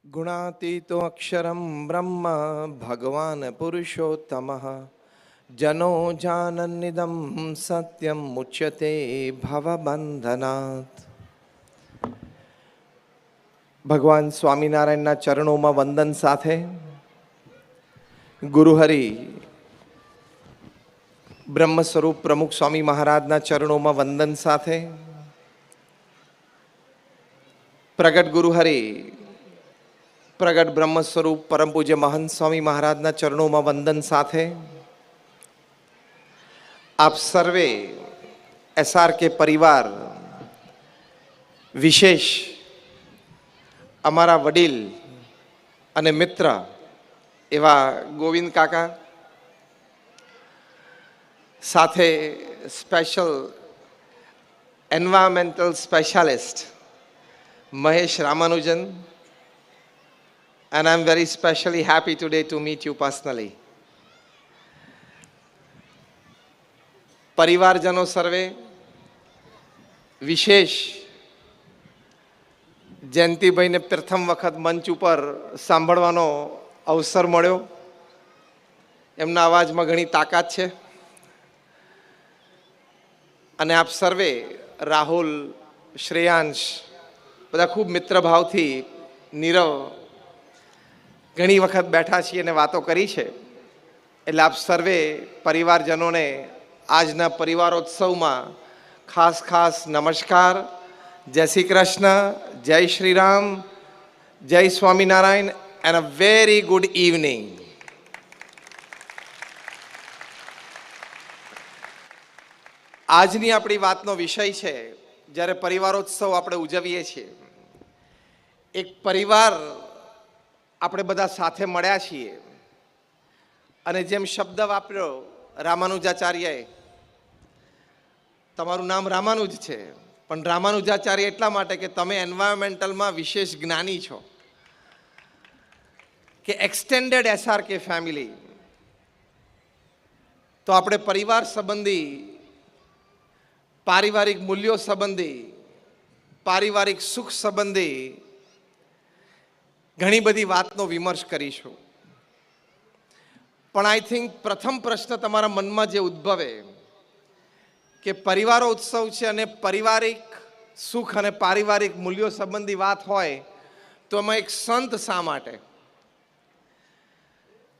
गुणातीतो अक्षरं ब्रह्म भगवान् पुरुषोत्तमः जनो जानन्निदं सत्यं मुच्यते भवबंधनात्। ભગવાન સ્વામિનારાયણના ચરણોમાં વંદન સાથે ગુરુહરિ બ્રહ્મ સ્વરૂપ પ્રમુખ સ્વામી મહારાજના ચરણોમાં વંદન સાથે પ્રગટ ગુરુહરિ પ્રગટ બ્રહ્મ સ્વરૂપ પરમ પૂજ્ય મહંત સ્વામી મહારાજના ચરણોમાં વંદન સાથે આપ સર્વે એસઆરકે પરિવાર, વિશેષ અમારા વડીલ અને મિત્ર એવા ગોવિંદ કાકા, સાથે special environmental specialist Mahesh Ramanujan, and I'm very specially happy today to meet you personally. પરિવારજનો સર્વે, વિશેષ જયંતિભાઈને પ્રથમ વખત મંચ ઉપર સાંભળવાનો અવસર મળ્યો. એમના અવાજમાં ઘણી તાકાત છે અને આપ સર્વે રાહુલ, શ્રેયાંશ બધા ખૂબ મિત્રભાવથી નીરવ ઘણી વખત બેઠા છીએ અને વાતો કરી છે. એટલે આપ સર્વે પરિવારજનોને આજના પરિવારોત્સવમાં ખાસ ખાસ નમસ્કાર, જય શ્રી કૃષ્ણ, જય શ્રી રામ, જય Swaminarayan and a very good evening. આજની આપણી વાતનો વિષય છે, જ્યારે પરિવારોત્સવ આપણે ઉજવીએ છીએ, એક પરિવાર આપણે બધા સાથે મળ્યા છીએ અને જેમ શબ્દ વાપર્યો રામાનુજાચાર્યએ, તમારું નામ રામાનુજ છે, પણ રામાનુજાચાર્ય એટલા માટે કે તમે એન્વાયરમેન્ટલમાં વિશેષ જ્ઞાની છો, કે એક્સટેન્ડેડ એસઆરકે ફેમિલી. તો આપણે પરિવાર સંબંધી, પારિવારિક મૂલ્યો સંબંધી, પારિવારિક સુખ સંબંધી ઘણી બધી વાતનો વિમર્શ કરીશું. પણ આઈ થિંક પ્રથમ પ્રશ્ન તમારા મનમાં જે ઉદ્ભવે કે પરિવારો ઉત્સવ છે અને પારિવારિક સુખ અને પારિવારિક મૂલ્યો સંબંધી વાત હોય તો એમાં એક સંત શા માટે?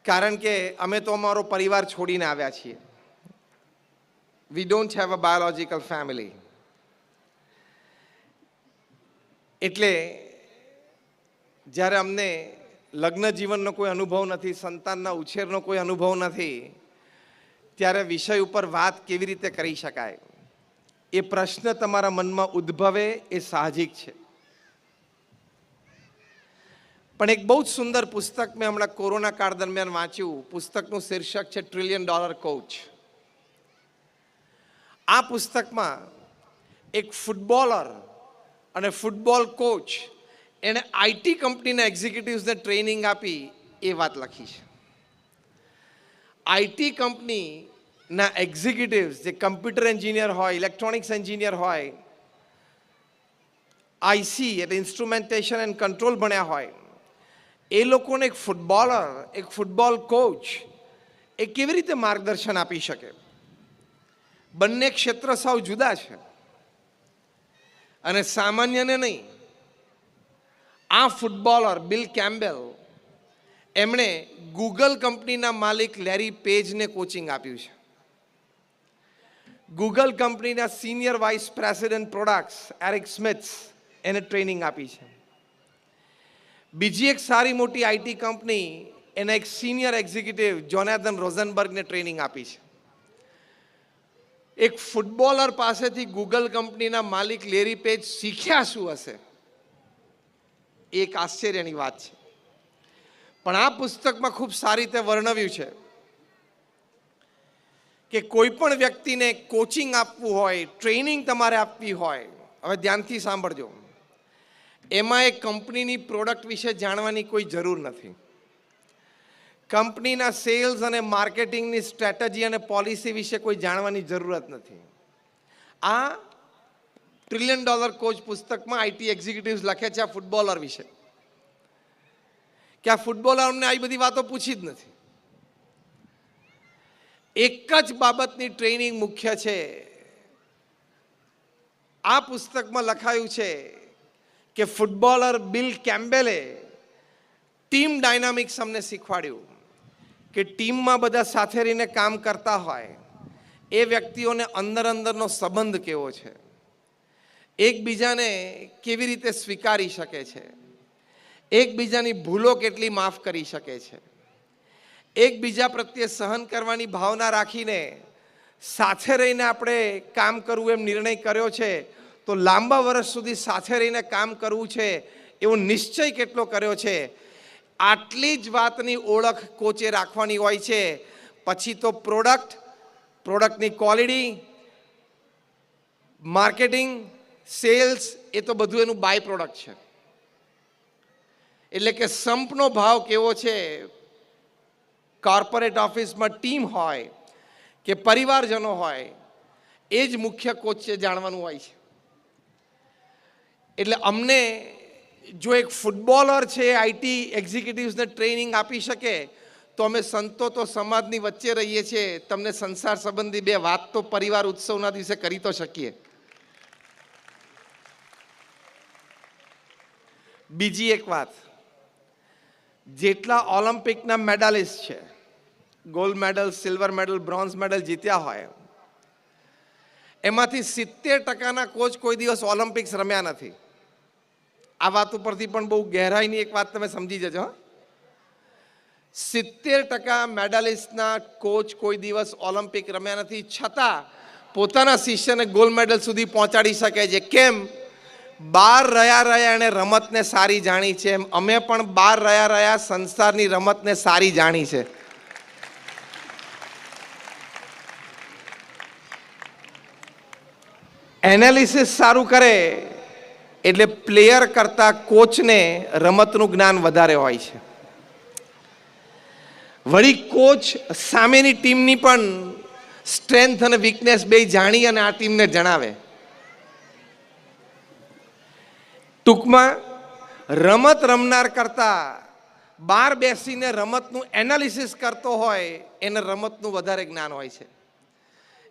કારણ કે અમે તો અમારો પરિવાર છોડીને આવ્યા છીએ. We don't have a biological family. એટલે જ્યારે અમને લગ્ન જીવનનો કોઈ અનુભવ નથી, સંતાનના ઉછેરનો કોઈ અનુભવ નથી, ત્યારે વિષય ઉપર વાત કેવી રીતે કરી શકાય એ પ્રશ્ન તમારા મનમાં ઉદ્ભવે એ સાહજિક છે. પણ એક બહુ જ સુંદર પુસ્તક મેં હમણાં કોરોના કાળ દરમિયાન વાંચ્યું. પુસ્તકનું શીર્ષક છે $1 ટ્રિલિયન કોચ. આ પુસ્તકમાં એક ફૂટબોલર અને ફૂટબોલ કોચ એણે આઈટી કંપનીના એક્ઝિક્યુટિવ્સને ટ્રેનિંગ આપી એ વાત લખી છે. આઈટી કંપનીના એક્ઝિક્યુટિવ્સ જે કમ્પ્યુટર એન્જિનિયર હોય, ઇલેક્ટ્રોનિક્સ એન્જિનિયર હોય, આઈસી એટલે ઇન્સ્ટ્રુમેન્ટેશન એન્ડ કંટ્રોલ ભણ્યા હોય, એ લોકોને એક ફૂટબોલર, એક ફૂટબોલ કોચ એ કેવી રીતે માર્ગદર્શન આપી શકે? બંને ક્ષેત્ર સાવ જુદા છે અને સામાન્યને નહીં. આ ફૂટબોલર બિલ કેમ્બેલ, એમણે ગૂગલ કંપનીના માલિક લેરી પેજને કોચિંગ આપ્યું છે. ગૂગલ કંપનીના senior vice president products Eric Smith એને ટ્રેનિંગ આપી છે. બીજી એક સારી મોટી આઈટી કંપની એના એક સિનિયર એક્ઝિક્યુટિવ જોનાથન રોઝનબર્ગને ટ્રેનિંગ આપી છે. એક ફૂટબોલર પાસેથી ગૂગલ કંપનીના માલિક લેરી પેજ શીખ્યા શું હશે? એક આશ્ચર્યની વાત છે. પણ આ પુસ્તકમાં ખૂબ સારી રીતે વર્ણવ્યું છે કે કોઈ પણ વ્યક્તિને કોચિંગ આપવું હોય, ટ્રેનિંગ તમારે આપવી હોય, હવે ધ્યાનથી સાંભળજો, એમાં એક કંપનીની પ્રોડક્ટ વિશે જાણવાની કોઈ જરૂર નથી. કંપનીના સેલ્સ અને માર્કેટિંગની સ્ટ્રેટેજી અને પોલિસી વિશે કોઈ જાણવાની જરૂરત નથી. આ $1 ટ્રિલિયન કોચ પુસ્તકમાં આઈટી એક્ઝિક્યુટિવ્સ લખે છે આ ફૂટબોલર વિશે. કે આ ફૂટબોલર અમને આવી બધી વાતો પૂછી જ નથી. એક જ બાબતની ટ્રેનિંગ મુખ્ય છે. આ પુસ્તકમાં લખાયું છે કે ફૂટબોલર બિલ કેમ્બેલે ટીમ ડાયનામિક્સ અમને શીખવાડ્યું કે ટીમમાં બધા સાથે રહીને કામ કરતા હોય એ વ્યક્તિઓને અંદર અંદરનો સંબંધ કેવો છે, એકબીજાને કેવી રીતે સ્વીકારી શકે છે, એકબીજાની ભૂલો કેટલી માફ કરી શકે છે, એકબીજા પ્રત્યે સહન કરવાની ભાવના રાખીને સાથે રહીને આપણે કામ કરવું એમ નિર્ણય કર્યો છે તો લાંબા વર્ષ સુધી સાથે રહીને કામ કરવું છે એવો નિશ્ચય કેટલો કર્યો છે. આટલી જ વાતની ઓળખ કોચે રાખવાની હોય છે. પછી તો પ્રોડક્ટની ક્વોલિટી, માર્કેટિંગ, સેલ્સ એ તો બધું એનું બાય પ્રોડક્ટ છે. એટલે કે સંપનો ભાવ કેવો છે કોર્પોરેટ ઓફિસમાં ટીમ હોય કે પરિવારજનો હોય એ જ મુખ્ય કોચે જાણવાનું હોય છે. એટલે અમને જો એક ફૂટબોલર છે આઈટી એક્ઝિક્યુટિવ્સને ટ્રેનિંગ આપી શકે તો અમે સંતો તો સમાજની વચ્ચે રહીએ છીએ, તમને સંસાર સંબંધી બે વાત તો પરિવાર ઉત્સવના દિવસે કરી તો શકીએ. બીજી એક વાત, જેટલા ઓલિમ્પિકના મેડાલિસ્ટ છે, gold medal, silver medal, bronze medal જીત્યા હોય એમાંથી 70% કોચ કોઈ દિવસ ઓલિમ્પિક્સ રમ્યા નથી. આ વાત ઉપરથી પણ બહુ ગહેરાઈની એક વાત તમે સમજી જજો. 70% મેડાલિસ્ટના કોચ કોઈ દિવસ ઓલિમ્પિક રમ્યા નથી, છતાં પોતાના શિષ્યને ગોલ્ડ મેડલ સુધી પહોંચાડી શકે છે. કેમ? બહાર રહ્યા એણે રમતને સારી જાણી છે. અમે પણ બહાર રહ્યા સંસારની રમતને સારી જાણી છે. એનાલિસિસ સારું કરે એટલે પ્લેયર કરતાં કોચને રમતનું જ્ઞાન વધારે હોય છે. વળી કોચ સામેની ટીમની પણ સ્ટ્રેન્થ અને વીકનેસ બે જાણી અને આ ટીમને જણાવે. ટૂંકમાં રમત રમનાર કરતાં બહાર બેસીને રમતનું એનાલિસિસ કરતો હોય એને રમતનું વધારે જ્ઞાન હોય છે.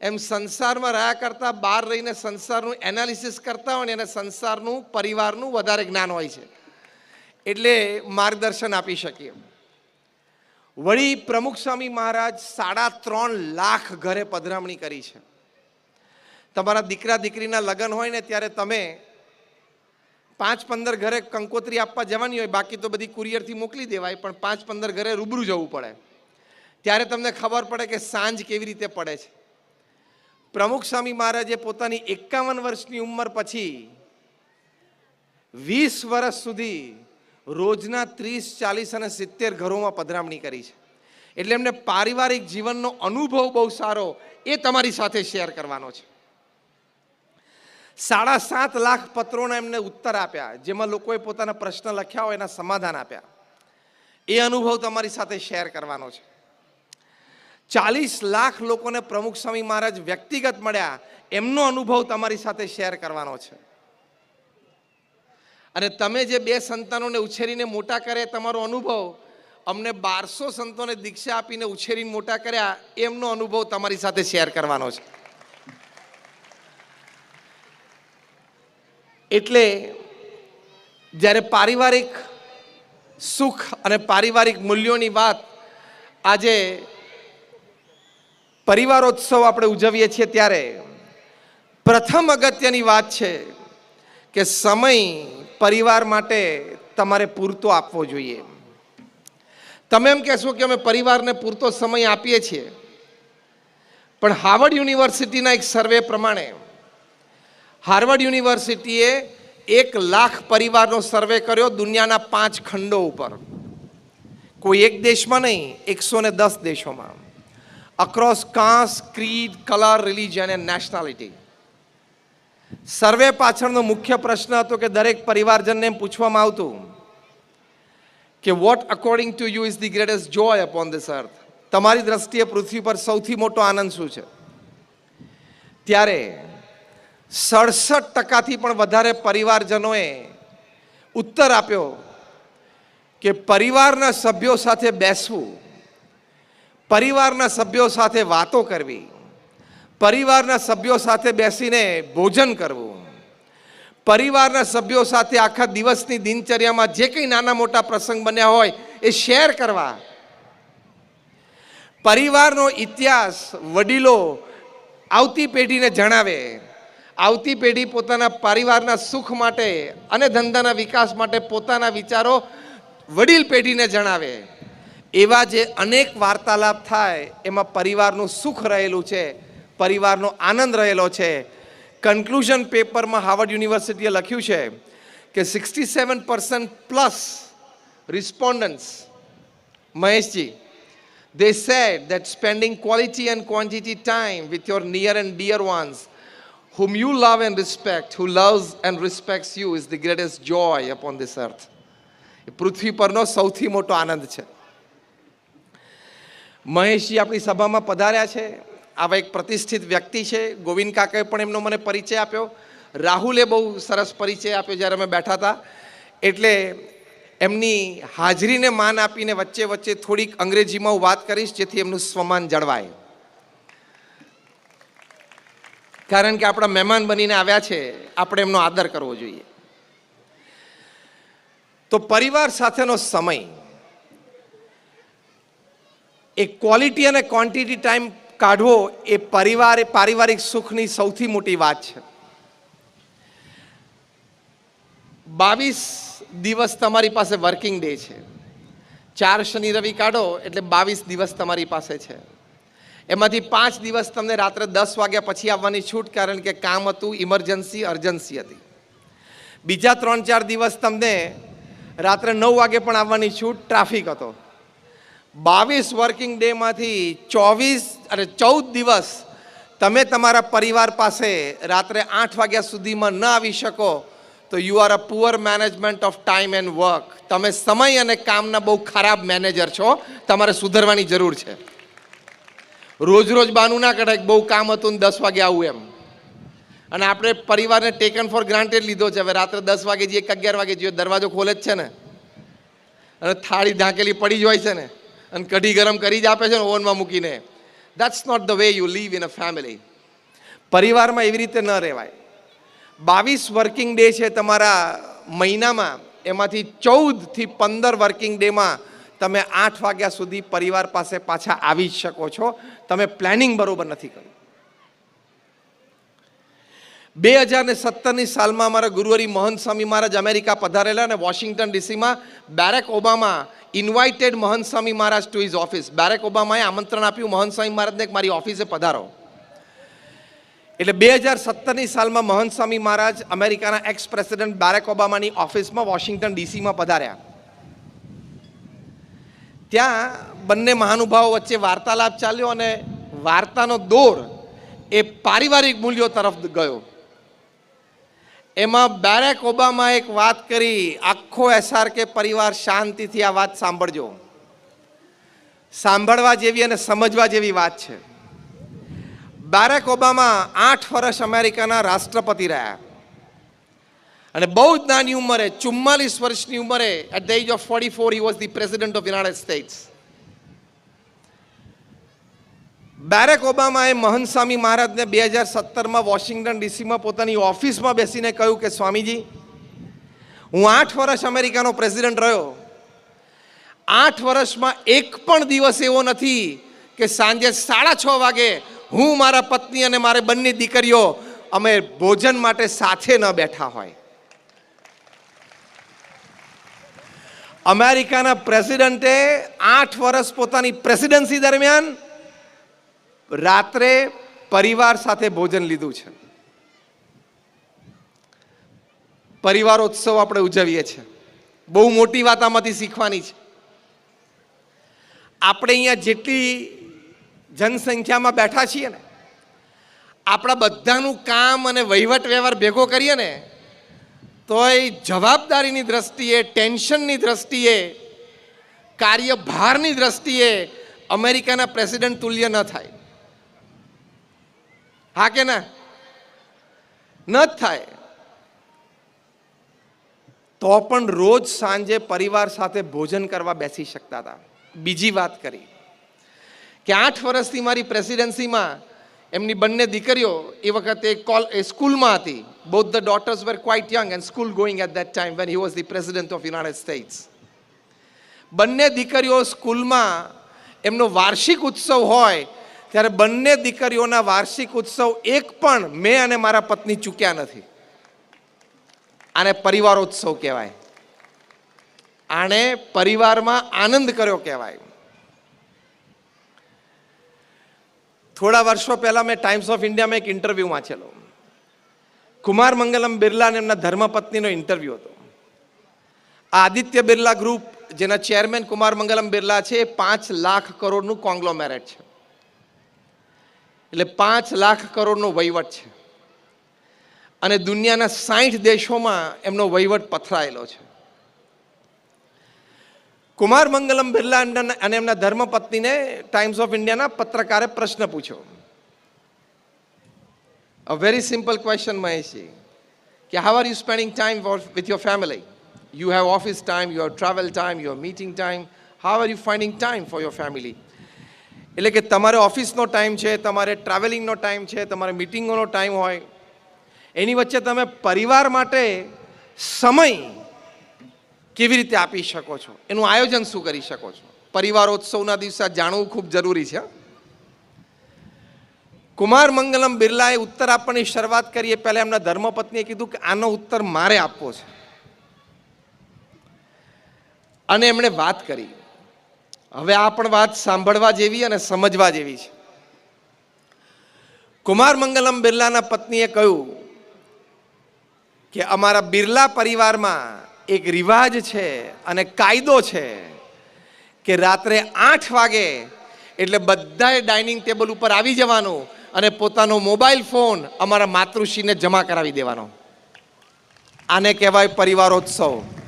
એમ સંસારમાં રહ્યા કરતાં બહાર રહીને સંસારનું એનાલિસિસ કરતા હોય ને એને સંસારનું, પરિવારનું વધારે જ્ઞાન હોય છે. એટલે માર્ગદર્શન આપી શકીએ. વળી પ્રમુખ સ્વામી મહારાજ 3.5 લાખ ઘરે પધરામણી કરી છે. તમારા દીકરા દીકરીના લગ્ન હોય ને ત્યારે તમે 5-15 ઘરે કંકોત્રી આપવા જવાની હોય, બાકી તો બધી કુરિયરથી મોકલી દેવાય, પણ 5-15 ઘરે રૂબરૂ જવું પડે. ત્યારે તમને ખબર પડે કે સાંજ કેવી રીતે પડે છે. પ્રમુખ સ્વામી મહારાજે પોતાની 51 વર્ષની ઉંમર પછી 20 વર્ષ સુધી રોજના 30, 40 અને 70 ઘરોમાં પધરામણી કરી છે. એટલે એમને પારિવારિક જીવનનો અનુભવ બહુ સારો એ તમારી સાથે શેર કરવાનો છે. 7.5 લાખ પત્રોના એમને ઉત્તર આપ્યા, જેમાં લોકોએ પોતાના પ્રશ્ન લખ્યા હોય એના સમાધાન આપ્યા. એ અનુભવ તમારી સાથે શેર કરવાનો છે. 40 લાખ લોકોને પ્રમુખ સ્વામી મહારાજ વ્યક્તિગત મળ્યા, એમનો અનુભવ તમારી સાથે શેર કરવાનો છે. અને તમે જે 2 સંતાનોને ઉછેરીને મોટા કરે તમારો અનુભવ, અમને 1200 સંતોને દીક્ષા આપીને ઉછેરીને મોટા કર્યા એમનો અનુભવ તમારી સાથે શેર કરવાનો છે. એટલે જ્યારે પારિવારિક સુખ અને પારિવારિક મૂલ્યોની વાત આજે પરિવારોત્સવ આપણે ઉજવીએ છીએ ત્યારે પ્રથમ અગત્યની વાત છે કે સમય પરિવાર માટે તમારે પૂરતો આપવો જોઈએ. તમે એમ કહેશો કે અમે પરિવારને પૂરતો સમય આપીએ છીએ, પણ હાર્વર્ડ યુનિવર્સિટીના એક સર્વે પ્રમાણે હાર્વર્ડ યુનિવર્સિટીએ 1 લાખ પરિવારનો સર્વે કર્યો દુનિયાના 5 ખંડો ઉપર. કોઈ એક દેશમાં નહીં, 110 દેશોમાં, across caste, creed, colour, religion and nationality. Survey પાછળનો મુખ્ય પ્રશ્ન હતો કે દરેક પરિવારજનને એમ પૂછવામાં આવતું કે what according to you is the greatest joy upon this earth. તમારી દ્રષ્ટિએ પૃથ્વી પર સૌથી મોટો આનંદ શું છે? ત્યારે 67% પણ વધારે પરિવારજનોએ ઉત્તર આપ્યો કે પરિવારના સભ્યો સાથે બેસવું, પરિવારના સભ્યો સાથે વાતો કરવી, પરિવારના સભ્યો સાથે બેસીને ભોજન કરવું, પરિવારના સભ્યો સાથે આખા દિવસની દિનચર્યામાં જે કંઈ નાના મોટા પ્રસંગ બન્યા હોય એ શેર કરવા, પરિવારનો ઇતિહાસ વડીલો આવતી પેઢીને જણાવે, આવતી પેઢી પોતાના પરિવારના સુખ માટે અને ધંધાના વિકાસ માટે પોતાના વિચારો વડીલ પેઢીને જણાવે, એવા જે અનેક વાર્તાલાપ થાય એમાં પરિવારનું સુખ રહેલું છે, પરિવારનો આનંદ રહેલો છે. કન્ક્લુઝન પેપરમાં હાર્વર્ડ યુનિવર્સિટીએ લખ્યું છે કે 67% plus રિસ્પોન્ડન્ટ્સ, Maheshji, they said that spending quality and quantity time with your near and dear ones whom you love and respect, who loves and respects you, is the greatest joy upon this earth. એ પૃથ્વી પરનો સૌથી મોટો આનંદ છે. મહેશજી આપણી સભામાં પધાર્યા છે. આવા એક પ્રતિષ્ઠિત વ્યક્તિ છે. ગોવિંદ કાકાએ પણ એમનો મને પરિચય આપ્યો. રાહુલે બહુ સરસ પરિચય આપ્યો જ્યારે અમે બેઠા હતા. એટલે એમની હાજરીને માન આપીને વચ્ચે વચ્ચે થોડીક અંગ્રેજીમાં હું વાત કરીશ જેથી એમનું સ્વમાન જળવાય. કારણ કે આપણા મહેમાન બનીને આવ્યા છે, આપણે એમનો આદર કરવો જોઈએ. તો પરિવાર સાથેનો સમય, એ ક્વોલિટી અને ક્વોન્ટિટી ટાઈમ કાઢવો એ પારિવારિક સુખની સૌથી મોટી વાત છે. 22 દિવસ તમારી પાસે વર્કિંગ ડે છે. 4 શનિ રવિ કાઢો એટલે 22 દિવસ તમારી પાસે છે. એમાંથી 5 દિવસ તમને રાત્રે 10 વાગ્યા પછી આવવાની છૂટ, કારણ કે કામ હતું, ઇમરજન્સી, અર્જન્સી હતી. બીજા 3-4 દિવસ તમને રાત્રે 9 વાગે પણ આવવાની છૂટ, ટ્રાફિક હતો. 22 વર્કિંગ ડેમાંથી 14 દિવસ તમે તમારા પરિવાર પાસે રાત્રે 8 વાગ્યા સુધીમાં ન આવી શકો તો you are a poor management of time and work. તમે સમય અને કામના બહુ ખરાબ મેનેજર છો. તમારે સુધરવાની જરૂર છે. રોજ રોજ બાનું ના કઢાય બહુ કામ હતું ને 10 વાગે આવું એમ. અને આપણે પરિવારને ટેકન ફોર ગ્રાન્ટેડ લીધો છે. હવે રાત્રે 10 વાગે જઈએ, 11 વાગે જઈએ, દરવાજો ખોલે જ છે ને, અને થાળી ઢાંકેલી પડી જ હોય છે ને, અને કઢી ગરમ કરી જ આપે છે ને ઓવનમાં મૂકીને. That's not the way you live in a family. પરિવારમાં એવી રીતે ન રહેવાય. 22 વર્કિંગ ડે છે તમારા મહિનામાં, એમાંથી 14 થી 15 વર્કિંગ ડેમાં તમે 8 વાગ્યા સુધી પરિવાર પાસે પાછા આવી જ શકો છો. તમે પ્લાનિંગ બરોબર નથી કર્યું. 2017ની સાલમાં અમારા ગુરુવરી મહંત સ્વામી મહારાજ અમેરિકા પધારેલા અને વોશિંગ્ટન ડીસીમાં બેરેક ઓબામા ઇન્વાઇટેડ મહંત Swami Maharaj to his office. Barrack ઓબામાએ આમંત્રણ આપ્યું મહંત સ્વામી મહારાજને કે મારી ઓફિસે પધારો. એટલે 2017ની સાલમાં મહંત સ્વામી મહારાજ અમેરિકાના એક્સ પ્રેસિડેન્ટ બેરેક ઓબામાની ઓફિસમાં વોશિંગ્ટન ડીસીમાં પધાર્યા. ત્યાં બંને મહાનુભાવો વચ્ચે વાર્તાલાપ ચાલ્યો અને વાર્તાનો દોર એ પારિવારિક મૂલ્યો તરફ ગયો. એમાં બેરેક ઓબામા એક વાત કરી, આખો SRK પરિવાર શાંતિથી આ વાત સાંભળજો. સાંભળવા જેવી અને સમજવા જેવી વાત છે. બેરેક ઓબામા 8 વર્ષ અમેરિકાના રાષ્ટ્રપતિ રહ્યા અને બહુ જ નાની ઉંમરે, 44 વર્ષની ઉંમરે, at the age of 44 he was the president of United States. Barack ઓબામાએ મહંત સ્વામી મહારાજને 2017માં વોશિંગ્ટન ડીસીમાં પોતાની ઓફિસમાં બેસીને કહ્યું કે સ્વામીજી, હું 8 વર્ષ અમેરિકાનો પ્રેસિડેન્ટ રહ્યો. 8 વર્ષમાં એક પણ દિવસ એવો નથી કે સાંજે 6:30 વાગે હું, મારા પત્ની અને મારે બંને દીકરીઓ અમે ભોજન માટે સાથે ન બેઠા હોય. અમેરિકાના પ્રેસિડેન્ટે 8 વર્ષ પોતાની પ્રેસિડેન્સી દરમિયાન રાત્રે પરિવાર સાથે ભોજન લીધું છે. પરિવારોત્સવ આપણે ઉજવીએ છીએ. બહુ મોટી વાત આમાંથી શીખવાની છે. આપણે અહીંયા જેટલી જનસંખ્યામાં બેઠા છીએ ને, આપણા બધાનું કામ અને વહીવટ વ્યવહાર ભેગો કરીએ ને તો એ જવાબદારીની દ્રષ્ટિએ, ટેન્શનની દ્રષ્ટિએ, કાર્યભારની દ્રષ્ટિએ અમેરિકાના પ્રેસિડેન્ટ તુલ્ય ન થાય. હા કે ના? ન જ થાય. તો પણ રોજ સાંજે પરિવાર સાથે ભોજન કરવા બેસી શકતા હતા. બીજી વાત કરી કે 8 વર્ષથી મારી પ્રેસિડેન્સીમાં એમની બંને દીકરીઓ એ વખતે સ્કૂલમાં હતી. Both the daughters were quite young and school going at that time when he was the president of United States. બંને દીકરીઓ સ્કૂલમાં એમનો વાર્ષિક ઉત્સવ હોય ત્યારે બંને દીકરીઓના વાર્ષિક ઉત્સવ એક પણ મેં અને મારા પત્ની ચૂક્યા નથી. આને પરિવારોત્સવ કહેવાય. આને પરિવારમાં આનંદ કર્યો કહેવાય. થોડા વર્ષો પહેલા મેં ટાઈમ્સ ઓફ ઇન્ડિયામાં એક ઇન્ટરવ્યૂ વાંચેલો. કુમાર મંગલમ બિરલા અને એમના ધર્મપત્નીનો ઇન્ટરવ્યૂ હતો. આદિત્ય બિરલા ગ્રુપ જેના ચેરમેન કુમાર મંગલમ બિરલા છે, એ 5 લાખ કરોડનું કોંગ્લોમેરેટ છે. એટલે 5 લાખ કરોડનો વહીવટ છે અને દુનિયાના 60 દેશોમાં એમનો વહીવટ પથરાયેલો છે. કુમાર મંગલમ બિરલા અને એમના ધર્મપત્નીને ટાઈમ્સ ઓફ ઇન્ડિયાના પત્રકારે પ્રશ્ન પૂછ્યો. A very simple question, Maheshji, કે how are you spending time with your family? You have office time, you have travel time, you have meeting time. How are you finding time for your family? એટલે કે તમારે ઓફિસનો time છે, તમારે ટ્રાવેલિંગનો time છે, તમારે મિટિંગોનો time હોય, એની વચ્ચે તમે પરિવાર માટે સમય કેવી રીતે આપી શકો છો, એનું આયોજન શું કરી શકો છો? પરિવારોત્સવના દિવસે જાણવું ખૂબ જરૂરી છે. કુમાર મંગલમ બિરલાએ ઉત્તર આપવાની શરૂઆત કરીએ પહેલાં એમના ધર્મપત્નીએ કીધું કે આનો ઉત્તર મારે આપવો છે અને એમણે વાત કરી. હવે આ પણ વાત સાંભળવા જેવી અને સમજવા જેવી છે. કુમાર મંગલમ બિરલાના પત્નીએ કહ્યું કે અમારા બિરલા પરિવારમાં એક રિવાજ છે અને કાયદો છે કે રાત્રે 8 વાગે એટલે બધાએ ડાઇનિંગ ટેબલ ઉપર આવી જવાનું અને પોતાનો મોબાઈલ ફોન અમારા માતૃશ્રીને જમા કરાવી દેવાનો. આને કહેવાય પરિવારોત્સવ.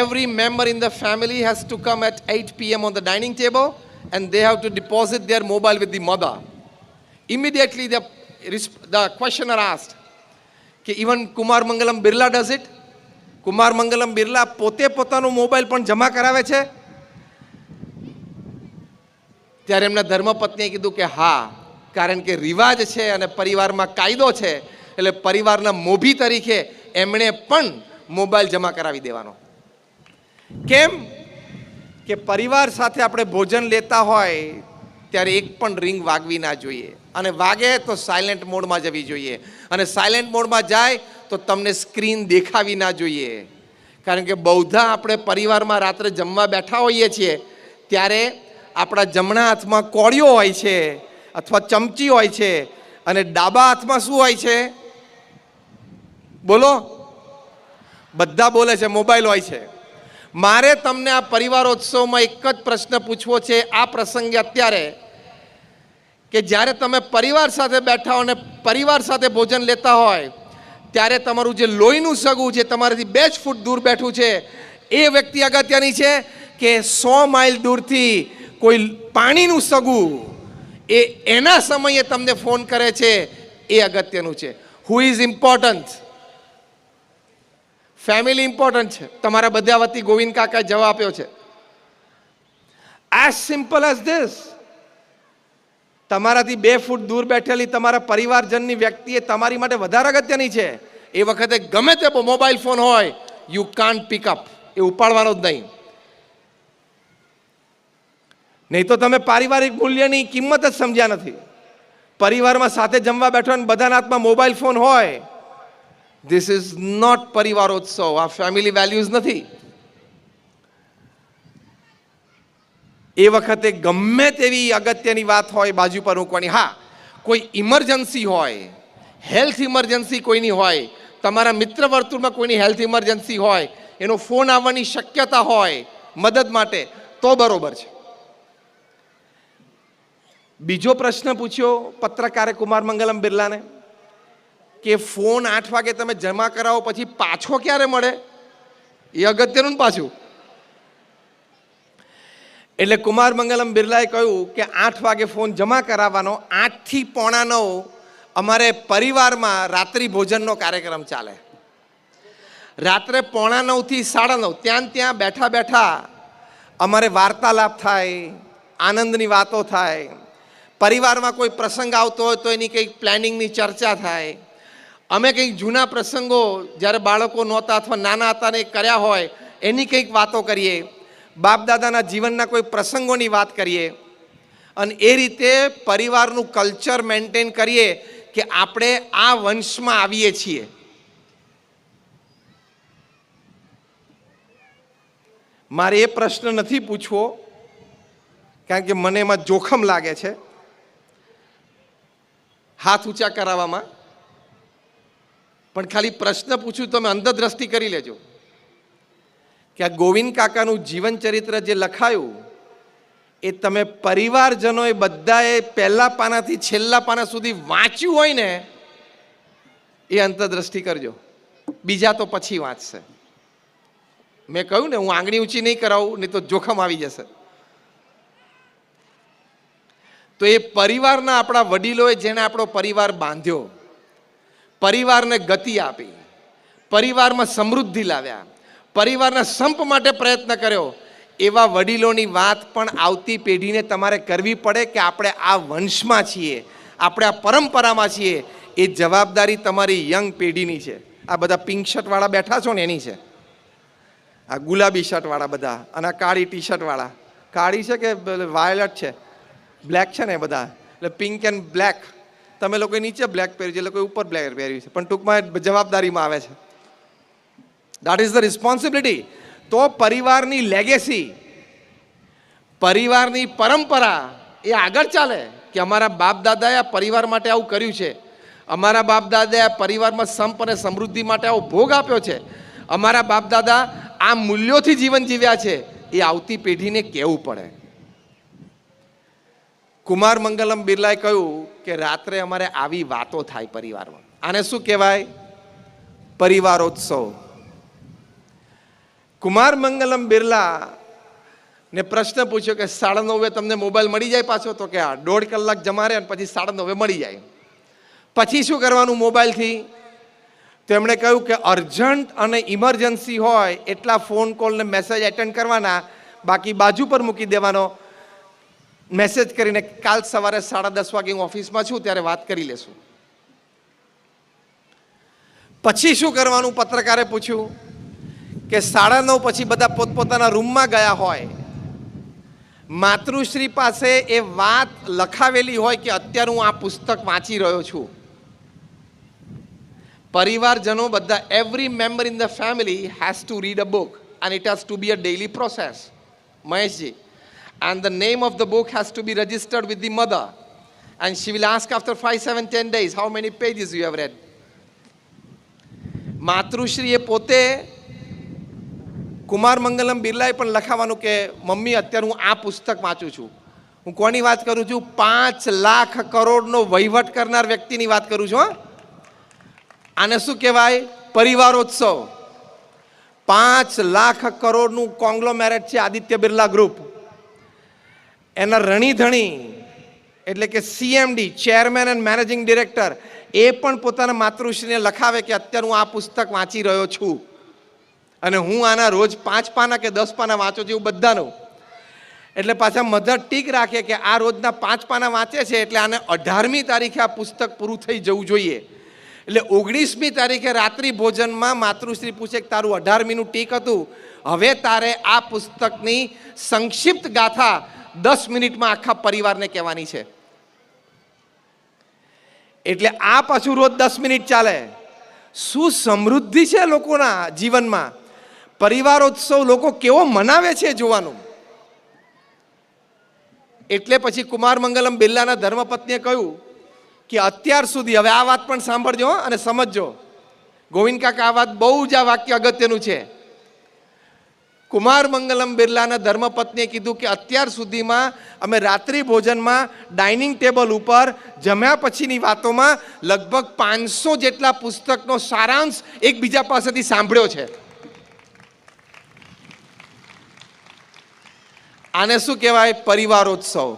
Every member in the family has to come at 8 p.m. on the dining table and they have to deposit their mobile with the mother. Immediately the questioner asked, કે even Kumar Mangalam Birla does it? Kumar Mangalam Birla પોતે પોતાનો mobile પણ જમા કરાવે છે? ત્યારે એમના ધર્મપત્નીએ કીધું કે હા, કારણ કે રિવાજ છે અને પરિવારમાં કાયદો છે, એટલે પરિવારના મોભી તરીકે એમણે પણ મોબાઈલ જમા કરાવી દેવાનો. કેમ કે પરિવાર સાથે આપણે ભોજન લેતા હોય ત્યારે એક પણ રિંગ વાગવી ના જોઈએ અને વાગે તો સાયલેન્ટ મોડમાં જવી જોઈએ અને સાયલેન્ટ મોડમાં જાય તો તમને સ્ક્રીન દેખાવી ના જોઈએ. કારણ કે બહુધા આપણે પરિવારમાં રાત્રે જમવા બેઠા હોઈએ છીએ ત્યારે આપણા જમણા હાથમાં કોળીઓ હોય છે અથવા ચમચી હોય છે અને ડાબા હાથમાં શું હોય છે? બોલો, બધા બોલે છે, મોબાઈલ હોય છે. મારે તમને આ પરિવારોત્સવમાં એક જ પ્રશ્ન પૂછવો છે આ પ્રસંગે અત્યારે, કે જ્યારે તમે પરિવાર સાથે બેઠા હો અને પરિવાર સાથે ભોજન લેતા હોય ત્યારે તમારું જે લોહીનું સગું જે તમારાથી 2 ફૂટ દૂર બેઠું છે એ વ્યક્તિ અગત્યની છે કે 100 માઇલ દૂરથી કોઈ પાણીનું સગું એના સમયે તમને ફોન કરે છે એ અગત્યનું છે? Who is important? Family important છે. તમારા બધા વતી ગોવિંદ કાકાએ જવાબ આપ્યો છે. As simple as this. તમારાથી 2 ફૂટ દૂર બેઠેલી તમારા પરિવારજનની વ્યક્તિ એ તમારી માટે વધારે અગત્યની છે. એ વખતે ગમે તે મોબાઈલ ફોન હોય, યુ કાન્ટ પિક અપ, એ ઉપાડવાનો જ નહીં. નહીં તો તમે પારિવારિક મૂલ્યની કિંમત જ સમજ્યા નથી. પરિવારમાં સાથે જમવા બેઠો અને બધાના હાથમાં મોબાઈલ ફોન હોય, ધીસ ઇઝ નોટ પરિવારોત્સવ. આ ફેમિલી વેલ્યુઝ નથી. એ વખતે ગમે તેવી અગત્યની વાત હોય બાજુ પર મૂકવાની. હા, કોઈ ઇમરજન્સી હોય, હેલ્થ ઇમરજન્સી કોઈની હોય, તમારા મિત્ર વર્તુળમાં કોઈની હેલ્થ ઇમરજન્સી હોય, એનો ફોન આવવાની શક્યતા હોય મદદ માટે, તો બરોબર છે. બીજો પ્રશ્ન પૂછ્યો પત્રકારે કુમાર મંગલમ બિરલાને કે ફોન 8 વાગે તમે જમા કરાવો પછી પાછો ક્યારે મળે? એ અગત્યનું પાછું. એટલે કુમાર મંગલમ બિરલાએ કહ્યું કે 8 વાગે ફોન જમા કરાવવાનો, 8 થી 8:45 અમારે પરિવારમાં રાત્રિ ભોજનનો કાર્યક્રમ ચાલે. રાત્રે 8:45 થી 9:30 ત્યાં બેઠા બેઠા અમારે વાર્તાલાપ થાય, આનંદની વાતો થાય, પરિવારમાં કોઈ પ્રસંગ આવતો હોય તો એની કંઈક પ્લાનિંગની ચર્ચા થાય. અમે કંઈક જૂના પ્રસંગો જ્યારે બાળકો નહોતા અથવા નાના હતા ને એ કર્યા હોય એની કંઈક વાતો કરીએ, બાપ દાદાના જીવનના કોઈ પ્રસંગોની વાત કરીએ અને એ રીતે પરિવારનું કલ્ચર મેન્ટેન કરીએ કે આપણે આ વંશમાં આવીએ છીએ. મારે એ પ્રશ્ન નથી પૂછવો કારણ કે મને એમાં જોખમ લાગે છે હાથ ઊંચા કરાવવામાં, પણ ખાલી પ્રશ્ન પૂછું તમે અંતરદ્રષ્ટિ કરી લેજો કે આ ગોવિંદ કાકાનું જીવન ચરિત્ર જે લખાયું એ તમે પરિવારજનોએ બધાએ પહેલા પાનાથી છેલ્લા પાના સુધી વાંચ્યું હોય ને એ અંતરદ્રષ્ટિ કરજો, બીજા તો પછી વાંચશે. મેં કહ્યું ને હું આંગળી ઊંચી નહીં કરાવું, નહીં તો જોખમ આવી જશે. તો એ પરિવારના આપણા વડીલોએ જેને આપણો પરિવાર બાંધ્યો, પરિવારને ગતિ આપી, પરિવારમાં સમૃદ્ધિ લાવ્યા, પરિવારના સંપ માટે પ્રયત્ન કર્યો, એવા વડીલોની વાત પણ આવતી પેઢીને તમારે કરવી પડે કે આપણે આ વંશમાં છીએ, આપણે આ પરંપરામાં છીએ. એ જવાબદારી તમારી યંગ પેઢીની છે. આ બધા પિંક શર્ટવાળા બેઠા છો ને એની છે, આ ગુલાબી શર્ટવાળા બધા અને આ કાળી ટી શર્ટવાળા. કાળી છે કે વાયોલેટ છે, બ્લેક છે ને બધા, એટલે પિંક એન્ડ બ્લેક. તમે લોકોએ નીચે બ્લેક પહેર્યું છે, એ લોકોએ ઉપર બ્લેક પહેર્યું છે, પણ ટૂંકમાં જવાબદારીમાં આવે છે. That is the responsibility. તો પરિવારની લેગેસી, પરિવારની પરંપરા એ આગળ ચાલે કે અમારા બાપ દાદાએ આ પરિવાર માટે આવું કર્યું છે, અમારા બાપ દાદાએ આ પરિવારમાં સંપ અને સમૃદ્ધિ માટે આવો ભોગ આપ્યો છે, અમારા બાપ દાદા આ મૂલ્યોથી જીવન જીવ્યા છે, એ આવતી પેઢીને કહેવું પડે. કુમાર મંગલમ બિરલાએ કહ્યું કે રાત્રે અમારે આવી વાતો થાય પરિવારમાં. આને શું કહેવાય? પરિવારોત્સવ. કુમાર મંગલમ બિરલા ને પ્રશ્ન પૂછ્યો કે 9:30 તમને મોબાઈલ મળી જાય પાછો? તો કે હા, 1.5 કલાક જમા રહે અને પછી 9:30 મળી જાય. પછી શું કરવાનું મોબાઈલથી? તો એમણે કહ્યું કે અર્જન્ટ અને ઇમરજન્સી હોય એટલા ફોન કોલ ને મેસેજ એટેન્ડ કરવાના, બાકી બાજુ પર મૂકી દેવાનો. મેસેજ કરીને કાલ સવારે 10:30 વાગે હું ઓફિસમાં છું ત્યારે વાત કરી લેશું. પછી શું કરવાનું? પત્રકારે પૂછ્યું કે 9:30 પછી બધા પોતપોતાના રૂમમાં ગયા હોય, માતૃશ્રી પાસે એ વાત લખાવેલી હોય કે અત્યારે હું આ પુસ્તક વાંચી રહ્યો છું. પરિવારજનો બધા, every member in the family has to read a book and it has to be a daily process, Maheshji. And the name of the book has to be registered with the mother, and she will ask after 5, 7, 10 days how many pages you have read. માતૃશ્રી એ પોતે, કુમાર મંગલમ બિરલાએ પણ લખાવાનું કે mummy અત્યારે હું આ પુસ્તક વાંચું છું. હું કોની વાત કરું છું? 5 લાખ કરોડનો વહીવટ કરનાર વ્યક્તિની વાત કરું છું. આને શું કહેવાય? પરિવારોત્સવ. 5 લાખ કરોડનું કોંગ્લોમેરેટ છે આદિત્ય બિરલા ગ્રુપ. એના રણીધણી એટલે કે CMD, chairman and managing director, એ પણ પોતાના માતૃશ્રીને લખાવે કે અત્યારે હું આ પુસ્તક વાંચી રહ્યો છું અને હું આના રોજ 5 પાના કે 10 પાના વાંચું છું, એવું બધાનું. એટલે પાછા મધર ટીક રાખે કે આ રોજના 5 પાના વાંચે છે એટલે આને 18મી તારીખે આ પુસ્તક પૂરું થઈ જવું જોઈએ. એટલે 19મી તારીખે રાત્રિ ભોજનમાં માતૃશ્રી પૂછે કે તારું 18મીનું ટીક હતું, હવે તારે આ પુસ્તકની સંક્ષિપ્ત ગાથા 10 મિનિટમાં આખા પરિવારને કહેવાની છે. એટલે આ પાછું રોજ 10 મિનિટ ચાલે. શું સમૃદ્ધિ છે લોકોના જીવનમાં! પરિવારોત્સવ લોકો કેવો મનાવે છે જોવાનું. એટલે પછી કુમાર મંગલમ બિરલાના ધર્મપત્નીએ કહ્યું કે અત્યાર સુધી, હવે આ વાત પણ સાંભળજો અને સમજજો, ગોવિંદ કાકા આ વાત બહુ જ આ વાક્ય અગત્યનું છે. કુમાર મંગલમ બિરલાના ધર્મપત્નીએ કીધું કે અત્યાર સુધીમાં અમે રાત્રિ ભોજનમાં ડાઇનિંગ ટેબલ ઉપર જમ્યા પછીની વાતોમાં લગભગ 500 જેટલા પુસ્તકનો સારાંશ એકબીજા પાસેથી સાંભળ્યો છે. આને શું કહેવાય? પરિવારોત્સવ.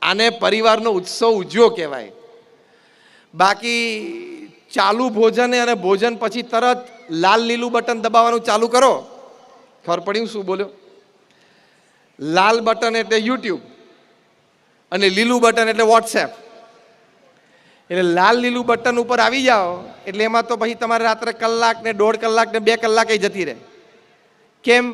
આને પરિવારનો ઉત્સવ ઉજવ્યો કહેવાય. બાકી ચાલુ ભોજને અને ભોજન પછી તરત લાલ લીલું બટન દબાવવાનું ચાલુ કરો, ખબર પડી શું બોલ્યો? લાલ બટન એટલે યુટ્યુબ અને લીલું બટન એટલે વોટ્સએપ. એટલે લાલ લીલું બટન ઉપર આવી જાઓ એટલે એમાં તો પછી તમારે રાત્રે કલાક ને 1.5 કલાક ને 2 કલાક જતી રહે. કેમ?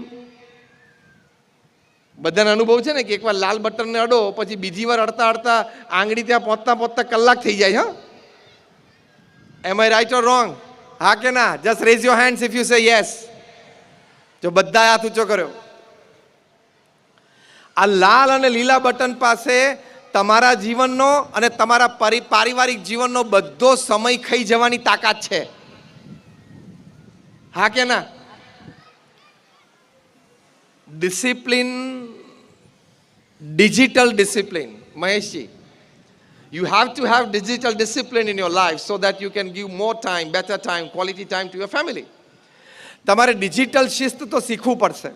બધાને અનુભવ છે ને કે એકવાર લાલ બટનને અડો પછી બીજી વાર અડતા અડતા આંગળી ત્યાં પહોંચતા પહોંચતા કલાક થઈ જાય. એમ આઈ રાઈટ ઓર રોંગ? હા કે ના? Just rays your hands if you say yes. જો બધા હાથ ઊંચો કર્યો. આ લાલ અને લીલા બટન પાસે તમારા જીવનનો અને તમારા પારિવારિક જીવનનો બધો સમય ખાઈ જવાની તાકાત છે. હા કે ના? Discipline, digital discipline. Maheshji, you have to have digital discipline in your life so that you can give more time, better time, quality time to your family. તમારે ડિજિટલ શિસ્ત તો શીખવું પડશે.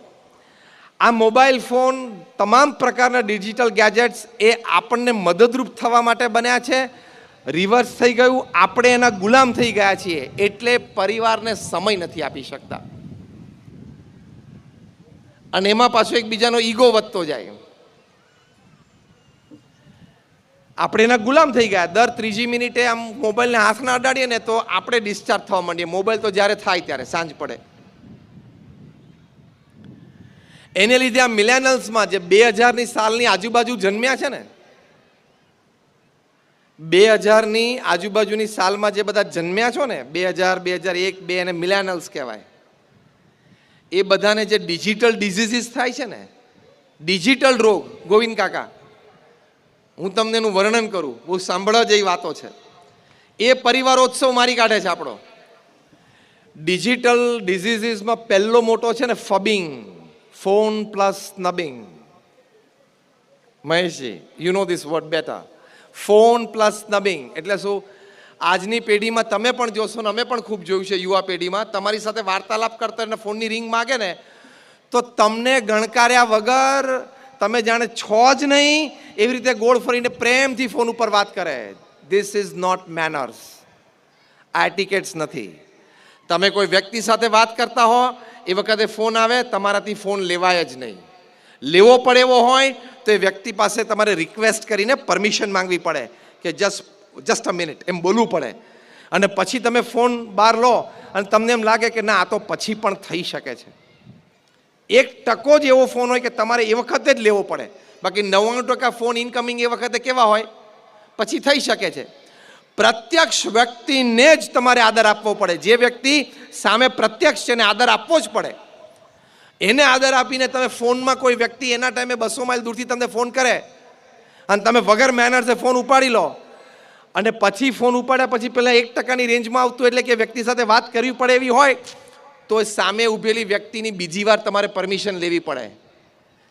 આ મોબાઈલ ફોન, તમામ પ્રકારના ડિજિટલ ગેજેટ્સ એ આપણને મદદરૂપ થવા માટે બન્યા છે. રિવર્સ થઈ ગયું, આપણે એના ગુલામ થઈ ગયા છીએ એટલે પરિવારને સમય નથી આપી શકતા અને એમાં પાછો એકબીજાનો ઈગો વધતો જાય. આપણે એના ગુલામ થઈ ગયા. દર 3જી મિનિટે આમ મોબાઈલને હાથના અડાડીએ ને તો આપણે ડિસ્ચાર્જ થવા માંડીએ. મોબાઈલ તો જ્યારે થાય ત્યારે સાંજ પડે. એને લીધે આ મિલેનિયલ્સમાં જે 2000ની સાલની આજુબાજુ જન્મ્યા છે ને, 2000ની આજુબાજુની સાલમાં જે બધા જન્મ્યા છો ને, 2000, 2001, 2 એને મિલેનિયલ્સ કહેવાય. એ બધાને જે ડિજિટલ ડિઝીઝીસ થાય છે ને, ડિજિટલ રોગ, ગોવિંદ કાકા, હું તમને એનું વર્ણન કરું, બહુ સાંભળવા જેવી વાતો છે. એ પરિવારોત્સવ મારી કાઢે છે આપણો. ડિજિટલ ડિઝીઝીસમાં પહેલો મોટો છે ને ફબિંગ, phone plus સ્નબિંગ. Maheshji, you know this word better. Phone plus સ્નબિંગ એટલે શું? આજની પેઢીમાં તમે પણ જોશો ને અમે પણ ખૂબ જોયું છે, યુવા પેઢીમાં તમારી સાથે વાર્તાલાપ કરતા અને ફોનની રિંગ માગે ને તો તમને ગણકાર્યા વગર તમે જાણે છો જ નહીં એવી રીતે ગોળ ફરીને પ્રેમથી ફોન ઉપર વાત કરે. This is not manners. આ એટિકેટ્સ નથી. તમે કોઈ વ્યક્તિ સાથે વાત કરતા હો એ વખતે ફોન આવે, તમારાથી ફોન લેવાય જ નહીં. લેવો પડે એવો હોય તો એ વ્યક્તિ પાસે તમારે રિક્વેસ્ટ કરીને પરમિશન માંગવી પડે કે જસ્ટ અ મિનિટ એમ બોલવું પડે. અને પછી તમે ફોન બહાર લો અને તમને એમ લાગે કે ના આ તો પછી પણ થઈ શકે છે. 1% જ એવો ફોન હોય કે તમારે એ વખતે જ લેવો પડે. બાકી 99% ફોન ઇનકમિંગ એ વખતે કેવા હોય? પછી થઈ શકે છે. પ્રત્યક્ષ વ્યક્તિને જ તમારે આદર આપવો પડે. જે વ્યક્તિ સામે પ્રત્યક્ષ છે એને આદર આપવો જ પડે. એને આદર આપીને તમે ફોનમાં કોઈ વ્યક્તિ એના ટાઈમે 200 માઇલ દૂરથી તમને ફોન કરે અને તમે વગર મેનર્સે ફોન ઉપાડી લો અને પછી ફોન ઉપાડ્યા પછી પહેલાં 1%ની રેન્જમાં આવતું એટલે કે વ્યક્તિ સાથે વાત કરવી પડે એવી હોય તો સામે ઊભેલી વ્યક્તિની બીજી વાર તમારે પરમિશન લેવી પડે.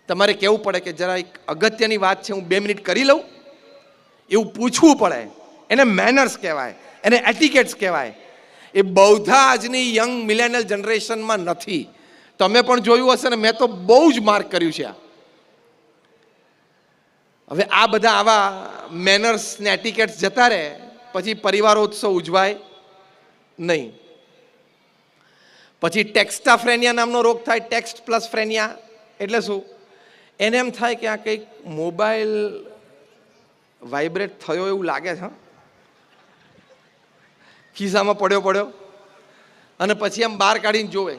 તમારે કહેવું પડે કે જરા એક અગત્યની વાત છે, હું 2 મિનિટ કરી લઉં, એવું પૂછવું પડે. એને મેનર્સ કહેવાય, એને એટિકેટ્સ કહેવાય. એ બૌદ્ધા આજની યંગ મિલેનિયલ જનરેશનમાં નથી. તમે પણ જોયું હશે ને, મેં તો બહુ જ માર્ક કર્યું છે. હવે આ બધા આવા મેનર્સ ને એટિકેટ્સ જતા રહે પછી પરિવારોત્સવ ઉજવાય નહીં. પછી ટેક્સ્ટાફ્રેનિયા નામનો રોગ થાય. ટેક્સ્ટ પ્લસ ફ્રેનિયા એટલે શું? એને એમ થાય કે આ કંઈક મોબાઈલ વાઇબ્રેટ થયો એવું લાગે છે, ખિસ્સામાં પડ્યો અને પછી આમ બહાર કાઢીને જોવે,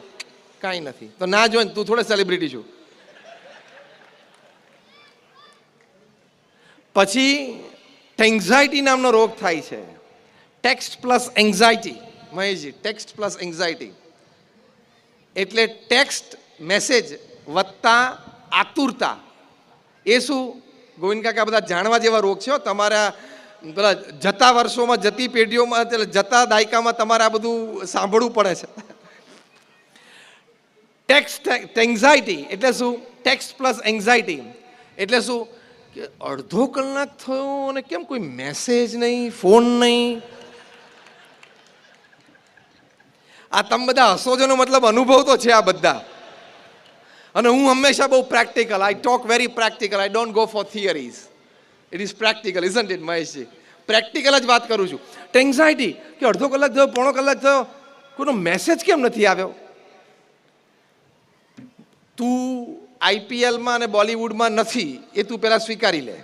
કાંઈ નથી. તો ના જોવે ને, તું થોડે સેલિબ્રિટી છું. પછી એન્ઝાઇટી નામનો રોગ થાય છે. Text plus anxiety. Maheshji, text plus anxiety એટલે ટેક્સ્ટ મેસેજ વત્તા આતુરતા. એ શું ગોવિંદ કાકા? બધા જાણવા જેવા રોગ છે. તમારા પેલા જતા વર્ષોમાં, જતી પેઢીઓમાં, જતા દાયકામાં તમારે આ બધું સાંભળવું પડે છે. ટેક્સ્ટ એન્ઝાઇટી એટલે શું? ટેક્સ્ટ પ્લસ એન્ઝાઇટી એટલે શું કે અડધો કલાક થયો અને કેમ કોઈ મેસેજ નહીં, ફોન નહીં. આ તમે બધા હસો છો, મતલબ અનુભવ તો છે આ બધા. અને હું હંમેશા બહુ practical, I talk very practical, I don't go for theories. It is practical, isn't it Maheshji? Practical જ વાત કરું છું. એન્ઝાઇટી કે અડધો કલાક થયો, પોણો કલાક થયો, કોઈનો મેસેજ કેમ નથી આવ્યો? તું આઈપીએલમાં અને બોલિવૂડમાં નથી એ તું પહેલાં સ્વીકારી લે,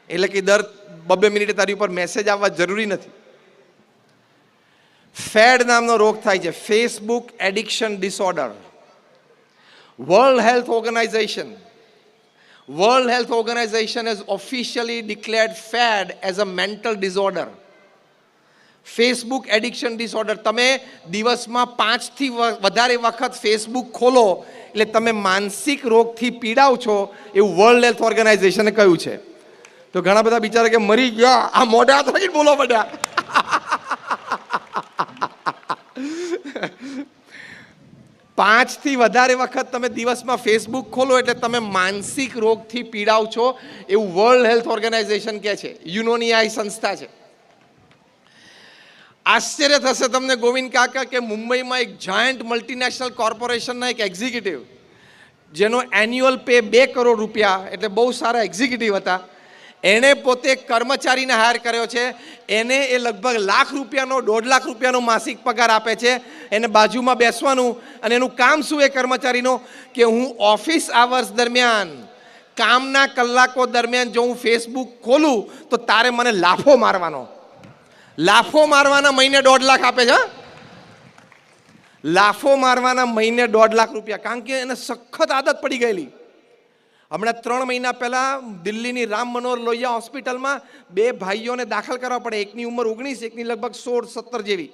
એટલે કે દર 2 મિનિટે તારી ઉપર મેસેજ આવવા જરૂરી નથી. ફેડ નામનો રોગ થાય છે, Facebook addiction disorder. World Health Organization has officially declared FAD as a mental disorder. Facebook addiction disorder. તમે દિવસમાં 5થી વધારે વખત ફેસબુક ખોલો એટલે તમે માનસિક રોગથી પીડાવ છો, એવું વર્લ્ડ હેલ્થ ઓર્ગેનાઇઝેશને કહ્યું છે. તો ઘણા બધા બિચારા કે મરી ગયા, આ મોઢા તો બોલો બધા. 5થી વધારે વખત તમે દિવસમાં ફેસબુક ખોલો એટલે તમે માનસિક રોગથી પીડાવ છો, એવું વર્લ્ડ હેલ્થ ઓર્ગેનાઇઝેશન કહે છે. યુનોની આ સંસ્થા છે. આશ્ચર્ય થશે તમને ગોવિંદ કાકા કે મુંબઈમાં એક જાયન્ટ મલ્ટીનેશનલ કોર્પોરેશનના એક એક્ઝિક્યુટિવ, જેનો એન્યુઅલ પે 2 કરોડ રૂપિયા, એટલે બહુ સારા એક્ઝિક્યુટિવ હતા, એણે પોતે કર્મચારીને હાયર કર્યો છે. એને એ લગભગ ₹1,00,000 ₹1.5 લાખ માસિક પગાર આપે છે. એને બાજુમાં બેસવાનું અને એનું કામ શું એ કર્મચારીનો કે હું ઓફિસ આવર્સ દરમિયાન, કામના કલાકો દરમિયાન જો હું ફેસબુક ખોલું તો તારે મને લાફો મારવાનો. લાફો મારવાના મહિને 1.5 લાખ આપે છે. લાફો મારવાના મહિને 1.5 લાખ રૂપિયા, કારણ કે એને સખત આદત પડી ગયેલી. હમણાં 3 મહિના પહેલાં દિલ્હીની રામ મનોહર લોહિયા હોસ્પિટલમાં 2 ભાઈઓને દાખલ કરવા પડે. એકની ઉંમર 19, એકની લગભગ 16-17 જેવી.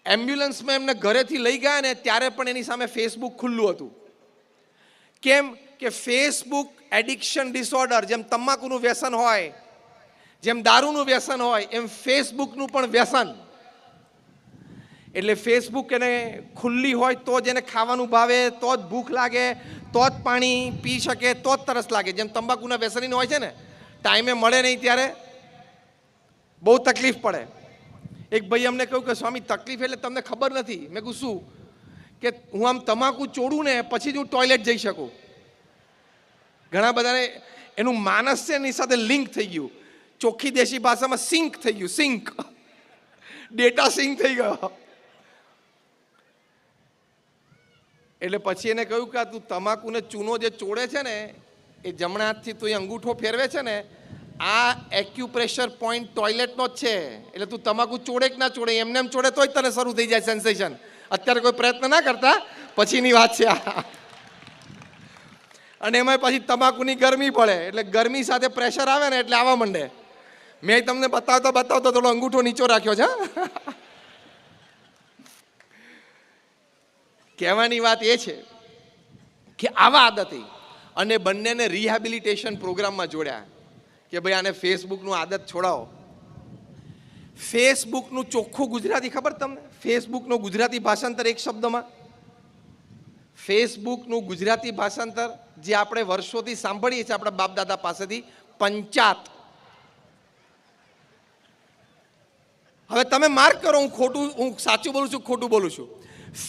એમ્બ્યુલન્સમાં એમને ઘરેથી લઈ ગયા ને ત્યારે પણ એની સામે ફેસબુક ખુલ્લું હતું. કેમ કે ફેસબુક એડિક્શન ડિસઓર્ડર, જેમ તમાકુનું વ્યસન હોય, જેમ દારૂનું વ્યસન હોય, એમ ફેસબુકનું પણ વ્યસન. એટલે ફેસબુક એને ખુલ્લી હોય તો જ એને ખાવાનું ભાવે, તો જ ભૂખ લાગે, તો જ પાણી પી શકે, તો જ તરસ લાગે. જેમ તંબાકુના વ્યસની હોય છે ને, ટાઈમે મળે નહીં ત્યારે બહુ તકલીફ પડે. એક ભાઈ અમને કહ્યું કે સ્વામી તકલીફ એટલે તમને ખબર નથી. મેં કહ્યું શું? કે હું આમ તમાકુ ચોડું ને પછી જ હું ટોયલેટ જઈ શકું. ઘણા બધાને એનું માનસ છે એની સાથે લિંક થઈ ગયું. ચોખ્ખી દેશી ભાષામાં સિંક થઈ ગયું. સિંક, ડેટા સિંક થઈ ગયો. એટલે પછી એને કહ્યું કે તું તમાકુને ચૂનો જે ચોડે છે ને એ જમણા હાથથી તું અંગૂઠો ફેરવે છે ને, આ એક્યુપ્રેશર પોઈન્ટ ટોયલેટનો જ છે. એટલે તું તમાકુ ચોડે કે ના ચોડે, એમને એમ ચોડે તોય તને શરૂ થઈ જાય સેન્સેશન. અત્યારે કોઈ પ્રયત્ન ના કરતા, પછીની વાત છે આ. અને એમાં પછી તમાકુની ગરમી પડે એટલે ગરમી સાથે પ્રેશર આવે ને એટલે આવવા માંડે. મેં તમને બતાવતો થોડો અંગૂઠો નીચો રાખ્યો છે. કહેવાની વાત એ છે કે આવા આદતે અને બંનેને રિહેબિલિટેશન પ્રોગ્રામમાં જોડ્યા કે ભાઈ આને ફેસબુકનું આદત છોડાવો. ફેસબુકનું ચોખ્ખું ગુજરાતી ખબર તમને? ફેસબુકનું ગુજરાતી ભાષાંતર એક શબ્દમાં, ફેસબુકનું ગુજરાતી ભાષાંતર જે આપણે વર્ષોથી સાંભળીએ છીએ આપણા બાપ દાદા પાસેથી, પંચાત. હવે તમે માર્ક કરો, હું સાચું બોલું છું ખોટું બોલું છું.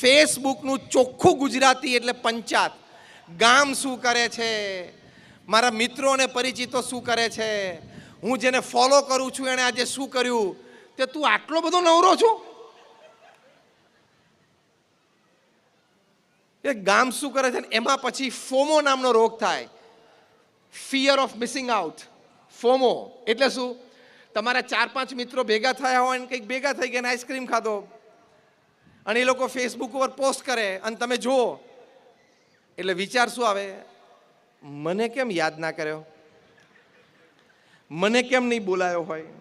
ફેસબુકનું ચોખ્ખું ગુજરાતી એટલે પંચાત. ગામ શું કરે છે, મારા મિત્રો અને પરિચિતો શું કરે છે, હું જેને ફોલો કરું છું એણે આજે શું કર્યું, તે તું આટલો બધો નવરો છો? એ ગામ શું કરે છે. એમાં પછી ફોમો નામનો રોગ થાય, fear of missing out. FOMO એટલે શું? તમારા 4-5 મિત્રો ભેગા થયા હોય અને કંઈક ભેગા થઈ ગયા, આઈસ્ક્રીમ ખાધો અને એ લોકો ફેસબુક ઉપર પોસ્ટ કરે અને તમે જુઓ એટલે વિચાર શું આવે? મને કેમ યાદ ના કર્યો, મને કેમ નહીં બોલાયો હોય?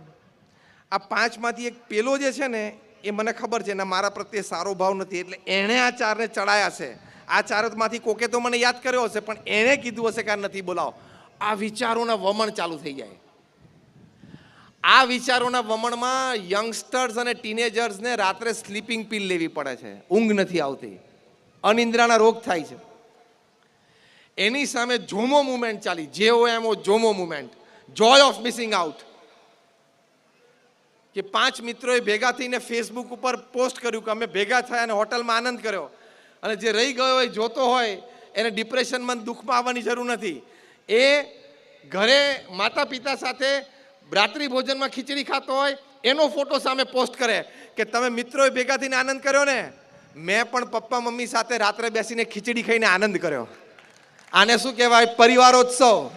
આ 5માંથી એક પેલો જે છે ને એ મને ખબર છે ને મારા પ્રત્યે સારો ભાવ નથી, એટલે એણે આ 4ને ચડાયા છે. આ 4માંથી કોકે તો મને યાદ કર્યો હશે, પણ એણે કીધું હશે કે આ નથી બોલાવો. આ વિચારોના વમણ ચાલુ થઈ જાય. આ વિચારોના વમણમાં યંગસ્ટર્સ અને ટીનેજર્સને રાત્રે સ્લીપિંગ પિલ લેવી પડે છે, ઊંઘ નથી આવતી, અનિંદ્રાના રોગ થાય છે. એની સામે જોમો મુવમેન્ટ ચાલી, JOMO, જોમો movement, Joy of missing out. કે 5 મિત્રોએ ભેગા થઈને ફેસબુક ઉપર પોસ્ટ કર્યું કે અમે ભેગા થયા અને હોટલમાં આનંદ કર્યો, અને જે રહી ગયો હોય જોતો હોય એને ડિપ્રેશનમાં દુઃખમાં આવવાની જરૂર નથી. એ ઘરે માતા પિતા સાથે રાત્રિ ભોજનમાં ખીચડી ખાતો હોય એનો ફોટો સામે પોસ્ટ કરે કે તમે મિત્રોએ ભેગા થઈને આનંદ કર્યો ને, મેં પણ પપ્પા મમ્મી સાથે રાત્રે બેસીને ખીચડી ખાઈને આનંદ કર્યો. આને શું કહેવાય? પરિવારોત્સવ.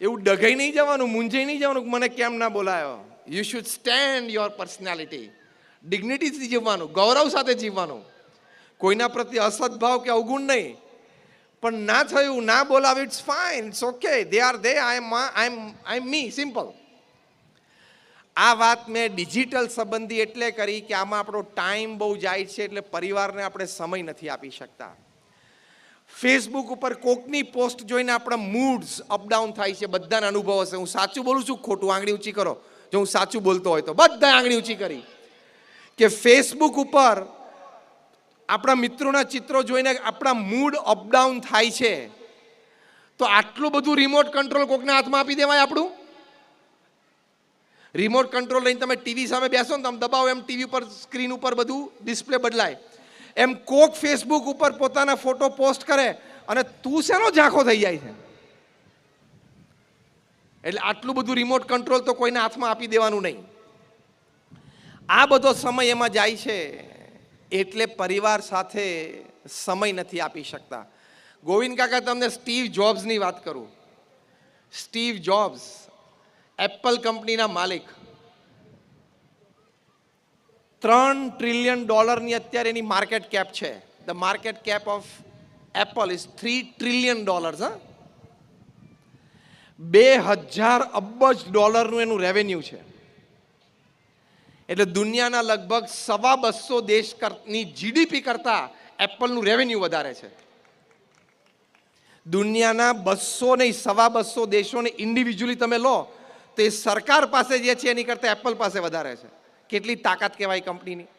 એવું ડઘાઈ નહીં જવાનું, મૂંઝાઈ નહીં જવાનું કે મને કેમ ના બોલાયો. You should stand your personality. ડિગ્નિટીથી જીવવાનું, ગૌરવ સાથે જીવવાનું, કોઈના પ્રત્યે અસદભાવ કે અવગુણ નહીં. પણ ના થયું, ના બોલાવ, it's fine, it's okay, they are they, I am me, simple. આ વાત મેં ડિજિટલ સંબંધી એટલે કરી કે આમાં આપણો ટાઈમ બહુ જાય છે, એટલે પરિવારને આપણે સમય નથી આપી શકતા. ફેસબુક ઉપર કોકની પોસ્ટ જોઈને આપણા મૂડ્સ અપડાઉન થાય છે. બધાને અનુભવ હશે. હું સાચું બોલું છું ખોટું? આંગળી ઊંચી કરો જો હું સાચું બોલતો હોય તો. બધા આંગળી ઊંચી કરી. કે ફેસબુક ઉપર આપણા મિત્રોના ચિત્રો જોઈને આપણા મૂડ અપડાઉન થાય છે. તો આટલું બધું રિમોટ કંટ્રોલ કોકના હાથમાં આપી દેવાય આપણું? રિમોટ કંટ્રોલ લઈને તમે ટીવી સામે બેસો ને, તમે દબાવો એમ ટીવી પર સ્ક્રીન ઉપર બધું ડિસ્પ્લે બદલાય. એમ કોક ફેસબુક ઉપર પોતાના ફોટો પોસ્ટ કરે અને તું શેનો ઝાંખો થઈ જાય છે? એટલે આટલું બધું રિમોટ કંટ્રોલ તો કોઈના હાથમાં આપી દેવાનું નહીં. આ બધો સમય એમાં જાય છે, એટલે પરિવાર સાથે સમય નથી આપી શકતા. ગોવિંદ કાકા, તમને સ્ટીવ જોબ્સની વાત કરું. સ્ટીવ જોબ્સ એપલ કંપનીના માલિક. $3 ટ્રિલિયન અત્યારે એની માર્કેટ કેપ છે. The market cap of Apple is $3 trillion. 2000 અબજ ડોલરનું એનું રેવન્યુ છે. એટલે દુનિયાના લગભગ 225 દેશની જીડીપી કરતા એપલનું રેવન્યુ વધારે છે. દુનિયાના 200 નહીં 225 દેશોને ઇન્ડિવિજ્યુઅલી તમે લો તો એ સરકાર પાસે જે છે એની કરતાં એપલ પાસે વધારે છે. કેટલી તાકાત કહેવાય કંપનીની.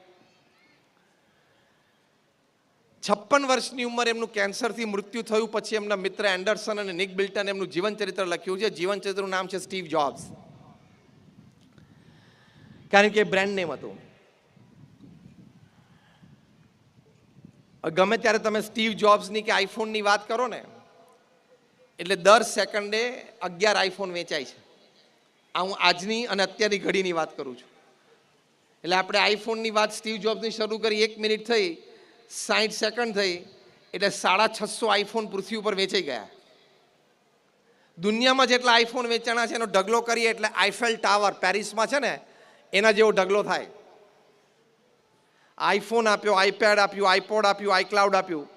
56 વર્ષની ઉંમર એમનું કેન્સરથી મૃત્યુ થયું પછી એમના મિત્ર એન્ડરસન અને નિક બિલ્ટન એમનું જીવન ચરિત્ર લખ્યું છે. જીવન ચરિત્રનું નામ છે સ્ટીવ જોબ્સ, કારણ કે બ્રાન્ડ નેમ હતું. ગમે ત્યારે તમે સ્ટીવ જોબ્સની કે આઈફોનની વાત કરો ને, એટલે દર સેકન્ડે 11 આઈફોન વેચાય છે. આ હું આજની અને અત્યારની ઘડીની વાત કરું છું. એટલે આપણે આઈફોનની વાત સ્ટીવ જોબ્સની શરૂ કરી, 1 મિનિટ થઈ, 60 સેકન્ડ થઈ, એટલે 650 આઈફોન પૃથ્વી ઉપર વેચાઈ ગયા. દુનિયામાં જેટલા આઈફોન વેચાણા છે એનો ઢગલો કરીએ એટલે આઈફેલ ટાવર પેરિસમાં છે ને એના જેવો ઢગલો થાય. આઈફોન આપ્યો, આઈપેડ આપ્યું, આઈપોડ આપ્યું, આઈક્લાઉડ આપ્યું.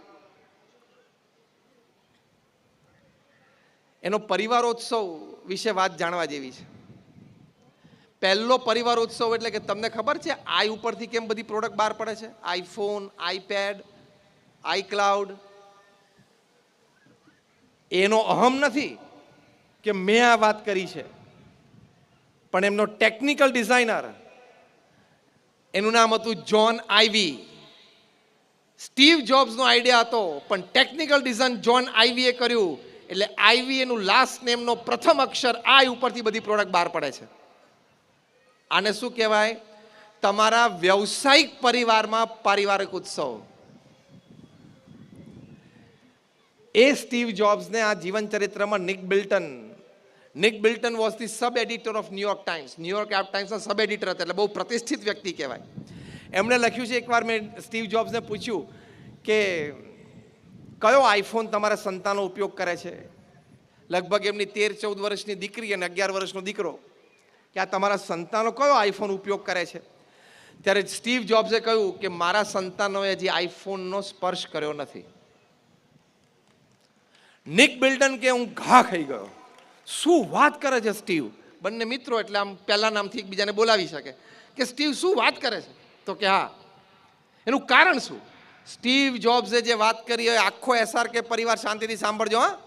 એનો પરિવારોત્સવ વિશે વાત જાણવા જેવી છે. પહેલો પરિવારોત્સવ એટલે કે તમને ખબર છે આઈ ઉપરથી કેમ બધી પ્રોડક્ટ બહાર પડે છે? IPhone, iPad, iCloud. એનો અહમ નથી કે મેં આ વાત કરી છે, પણ એમનો ટેકનિકલ ડિઝાઇનર, એનું નામ હતું જ્હોન આઈવી. સ્ટીવ જોબ્સનો આઈડિયા હતો, પણ ટેકનિકલ ડિઝાઇન જ્હોન આઈવીએ કર્યું. એટલે આઈવી એનું લાસ્ટ નેમનો પ્રથમ અક્ષર આઈ ઉપરથી બધી પ્રોડક્ટ બહાર પડે છે. આને શું કહેવાય? તમારા વ્યવસાયિક પરિવારમાં પારિવારિક ઉત્સવ. એ સ્ટીવ જોબ્સને આ જીવન ચરિત્રમાં Nick Bilton was the sub editor of New York Times. New York ટાઈમ્સના સબ એડિટર હતા, એટલે બહુ પ્રતિષ્ઠિત વ્યક્તિ કહેવાય. એમણે લખ્યું છે, એકવાર મેં સ્ટીવ જોબ્સને પૂછ્યું કે કયો આઈફોન તમારા સંતાનો ઉપયોગ કરે છે? લગભગ એમની 13-14 વર્ષની દીકરી અને 11 વર્ષનો દીકરો, કે આ તમારા સંતાનો કયો આઈફોન ઉપયોગ કરે છે? ત્યારે સ્ટીવ જોબ્સે કહ્યું કે મારા સંતાનોએ હજી આઈફોનનો સ્પર્શ કર્યો નથી. નિક બિલ્ટન કે હું ઘા ખાઈ ગયો. શું વાત કરે છે સ્ટીવ? બંને મિત્રો એટલે આમ પહેલા નામથી એકબીજાને બોલાવી શકે કે સ્ટીવ શું વાત કરે છે? તો કે હા. એનું કારણ શું? સ્ટીવ જોબ્સે જે વાત કરી હોય આખો SRK પરિવાર શાંતિથી સાંભળજો. હા,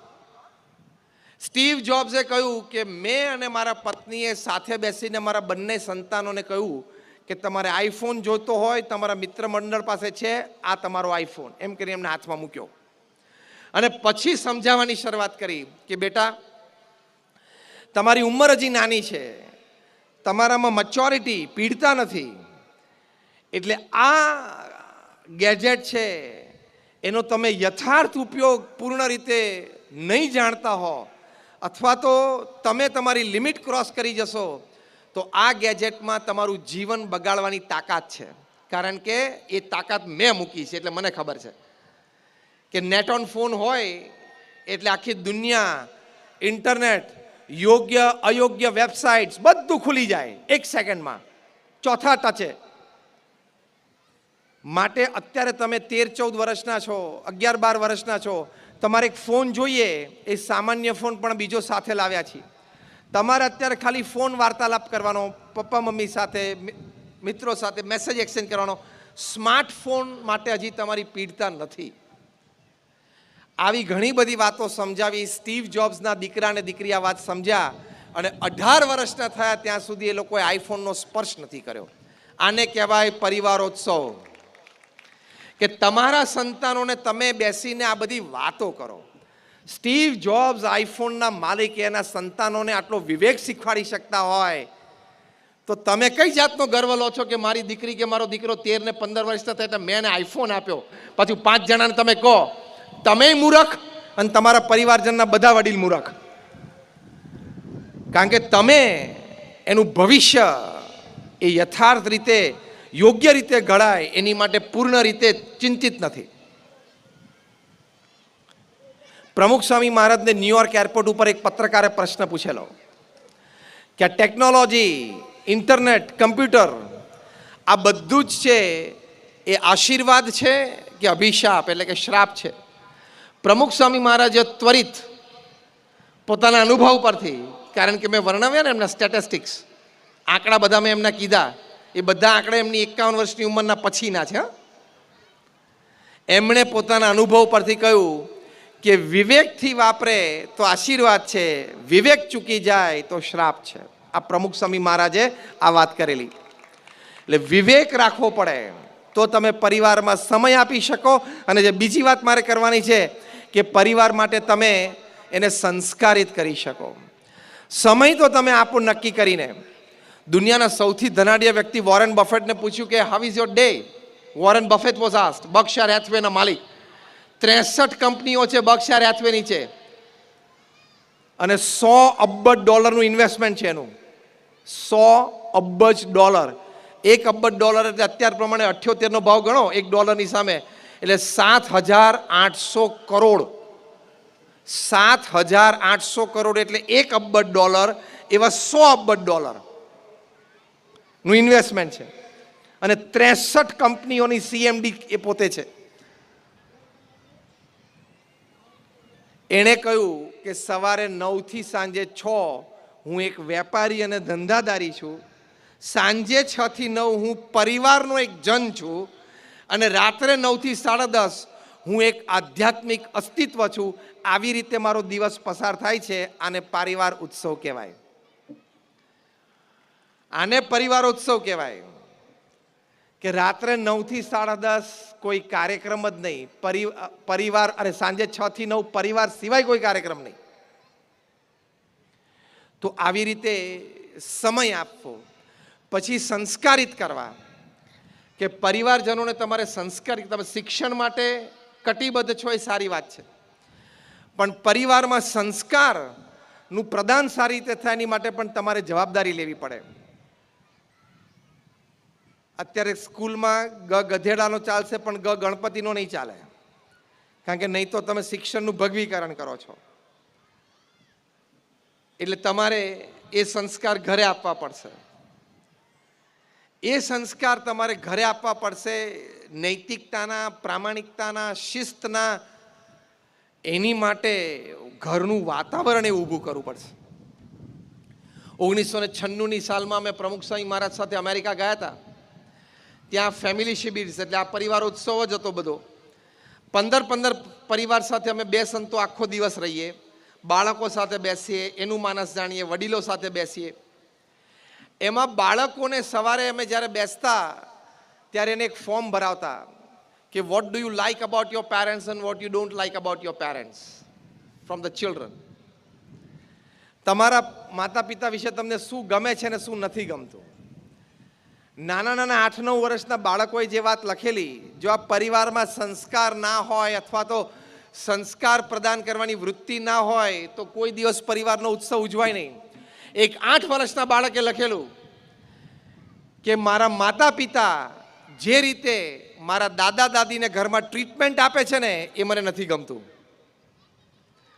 સ્ટીવ જોબ્સે કહ્યું કે મેં અને મારા પત્નીએ સાથે બેસીને મારા બંને સંતાનોને કહ્યું કે તમારે આઈફોન જોતો હોય તમારા મિત્ર મંડળ પાસે છે, આ તમારો આઈફોન, એમ કરી એમના હાથમાં મૂક્યો. અને પછી સમજાવવાની શરૂઆત કરી કે બેટા, તમારી ઉંમર હજી નાની છે, તમારામાં મેચ્યોરિટી, પીડતા નથી, એટલે આ ગેજેટ છે એનો તમે યથાર્થ ઉપયોગ પૂર્ણ રીતે નહીં જાણતા હો, અથવા તો તમે તમારી લિમિટ ક્રોસ કરી જશો તો આ ગેજેટમાં તમારું જીવન બગાડવાની તાકાત છે. કારણ કે એ તાકાત મેં મૂકી છે, એટલે મને ખબર છે કે નેટ ઓન ફોન હોય એટલે આખી દુનિયા, ઇન્ટરનેટ, યોગ્ય અયોગ્ય વેબસાઇટ્સ બધું ખુલી જાય એક સેકન્ડમાં, ચોથા ટચે. માટે અત્યારે તમે 13-14 વર્ષના છો, 11-12 વર્ષના છો, તમારે એક ફોન જોઈએ, એ સામાન્ય ફોન પણ બીજો સાથે લાવ્યા છીએ. તમારે અત્યારે ખાલી ફોન વાર્તાલાપ કરવાનો, પપ્પા મમ્મી સાથે, મિત્રો સાથે મેસેજ એક્સચેન્જ કરવાનો. સ્માર્ટફોન માટે હજી તમારી પીડતા નથી. આવી ઘણી બધી વાતો સમજાવી. સ્ટીવ જોબ્સના દીકરા અને દીકરી આ વાત સમજ્યા અને 18 વર્ષના થયા ત્યાં સુધી એ લોકોએ આઈફોનનો સ્પર્શ નથી કર્યો. આને કહેવાય પરિવારોત્સવ. કે તમારા સંતાનોને તમે બેસીને આ બધી વાતો કરો. સ્ટીવ જોબ્સ આઈફોનના માલિક એના સંતાનોને આટલો વિવેક શીખવાડી શકતા હોય તો તમે કઈ જાતનો ગર્વ લો છો કે મારી દીકરી કે મારો દીકરો 13 ને 15 વર્ષના થાય એટલે મેં એને આઈફોન આપ્યો, પાછું 5 જણાને તમે કહો તમે મૂર્ખ અને તમારા પરિવારજનના બધા વડીલ મૂર્ખ. કારણ કે તમે એનું ભવિષ્ય એ યથાર્થ રીતે, યોગ્ય રીતે ઘડાય એની માટે પૂર્ણ રીતે ચિંતિત નથી. પ્રમુખ સ્વામી મહારાજને ન્યુયોર્ક એરપોર્ટ ઉપર એક પત્રકારે પ્રશ્ન પૂછેલો કે આ ટેકનોલોજી, ઇન્ટરનેટ, કમ્પ્યુટર આ બધું જ છે એ આશીર્વાદ છે કે અભિશાપ એટલે કે શ્રાપ છે? પ્રમુખ સ્વામી મહારાજે ત્વરિત પોતાના અનુભવ પરથી, કારણ કે મેં વર્ણવ્યા ને એમના સ્ટેટિસ્ટિક્સ, આંકડા બધા મેં એમના કીધા, એ બધા આંકડા એમની 51 વર્ષની ઉંમરના પછીના છે. એમણે પોતાના અનુભવ પરથી કહ્યું કે વિવેકથી વાપરે તો આશીર્વાદ છે, વિવેક ચૂકી જાય તો શ્રાપ છે. આ પ્રમુખ સ્વામી મહારાજે આ વાત કરેલી. એટલે વિવેક રાખવો પડે તો તમે પરિવારમાં સમય આપી શકો. અને જે બીજી વાત મારે કરવાની છે કે પરિવાર માટે તમે એને સંસ્કારિત કરી શકો. સમય તો તમે આપો નક્કી કરીને. દુનિયાના સૌથી ધનાઢ્ય વ્યક્તિ વોરેન બફેટને પૂછ્યું કે how is your day? Warren Buffett was asked, Berkshire હેથવેના માલિક. 63 કંપનીઓ છે બર્કશાયર હેથવેની છે અને $100 અબજ ઇન્વેસ્ટમેન્ટ છે એનું. $100 અબજ. $1 અબજ એટલે અત્યાર પ્રમાણે 78 નો ભાવ ગણો $1 સામે, એટલે 7,800 કરોડ. 7,800 કરોડ એટલે $1 અબજ એવા $100 અબજ નું ઇન્વેસ્ટમેન્ટ છે. અને 63 કંપનીઓની CMD એ પોતે છે. એણે કહ્યું કે સવારે 9 થી સાંજે 6 હું એક વેપારી અને ધંધાદારી છું, સાંજે 6 થી 9 હું પરિવારનો એક જન છું, અને રાત્રે 9 થી 10:30 હું એક આધ્યાત્મિક અસ્તિત્વ છું. આવી રીતે મારો દિવસ પસાર થાય છે. આને પરિવાર ઉત્સવ કહેવાય. આને પરિવાર ઉત્સવ કહેવાય કે રાત્રે 9 થી 10:30 કોઈ કાર્યક્રમ જ નહીં, પરિવાર, અને સાંજે 6 થી 9 પરિવાર સિવાય કોઈ કાર્યક્રમ નહીં. તો આવી રીતે સમય આપવો. પછી સંસ્કારિત કરવા કે પરિવારજનોને તમારે સંસ્કારિત, તમે શિક્ષણ માટે કટિબદ્ધ છો એ સારી વાત છે, પણ પરિવારમાં સંસ્કારનું પ્રદાન સારી રીતે થાય એની માટે પણ તમારે જવાબદારી લેવી પડે. અત્યારે સ્કૂલમાં ગધેડાનો ચાલશે પણ ગણપતિનો નહીં ચાલે, કારણ કે નહીં તો તમે શિક્ષણનું ભગવીકરણ કરો છો. એટલે તમારે એ સંસ્કાર ઘરે આપવા પડશે. એ સંસ્કાર તમારે ઘરે આપવા પડશે, નૈતિકતાના, પ્રામાણિકતાના, શિસ્તના. એની માટે ઘરનું વાતાવરણ એ ઊભું કરવું પડશે. 1996ની સાલમાં અમે પ્રમુખ સ્વામી મહારાજ સાથે અમેરિકા ગયા હતા. ત્યાં ફેમિલી શિબિર્સ એટલે આ પરિવારોત્સવ જ હતો બધો. 15 પરિવાર સાથે અમે 2 સંતો આખો દિવસ રહીએ, બાળકો સાથે બેસીએ, એનું માનસ જાણીએ, વડીલો સાથે બેસીએ. એમાં બાળકોને સવારે અમે જ્યારે બેસતા ત્યારે એને એક ફોર્મ ભરાવતા કે what do you like about your parents and what you don't like about your parents from the children. તમારા માતા પિતા વિશે તમને શું ગમે છે ને શું નથી ગમતું. નાના 8-9 વર્ષના બાળકોએ જે વાત લખેલી, જો આ પરિવારમાં સંસ્કાર ના હોય અથવા તો સંસ્કાર પ્રદાન કરવાની વૃત્તિ ના હોય તો કોઈ દિવસ પરિવારનો ઉત્સવ ઉજવાય નહીં. એક 8 વર્ષના બાળકે લખેલું કે મારા માતા પિતા જે રીતે મારા દાદા દાદીને ઘરમાં ટ્રીટમેન્ટ આપે છે ને એ મને નથી ગમતું.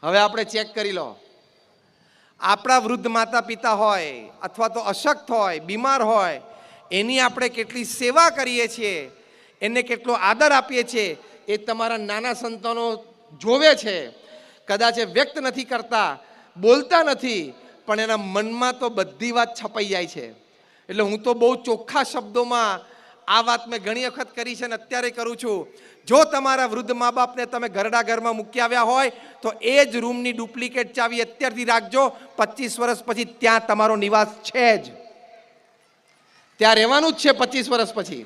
હવે આપણે ચેક કરી લો, આપણા વૃદ્ધ માતા પિતા હોય અથવા તો અશક્ત હોય, બીમાર હોય, એની આપણે કેટલી સેવા કરીએ છીએ, એને કેટલો આદર આપીએ છીએ, એ તમારા નાના સંતાનો જોવે છે. કદાચ એ વ્યક્ત નથી કરતા, બોલતા નથી, પણ એના મનમાં તો બધી વાત છપાઈ જાય છે. એટલે હું તો બહુ ચોખ્ખા શબ્દોમાં આ વાત મેં ઘણી વખત કરી છે અને અત્યારે કરું છું. જો તમારા વૃદ્ધ મા બાપને તમે ઘરડા ઘરમાં મૂકી આવ્યા હોય તો એ જ રૂમની ડુપ્લિકેટ ચાવી અત્યારથી રાખજો. 25 વર્ષ પછી ત્યાં તમારો નિવાસ છે જ, ત્યાં રહેવાનું જ છે 25 વર્ષ પછી.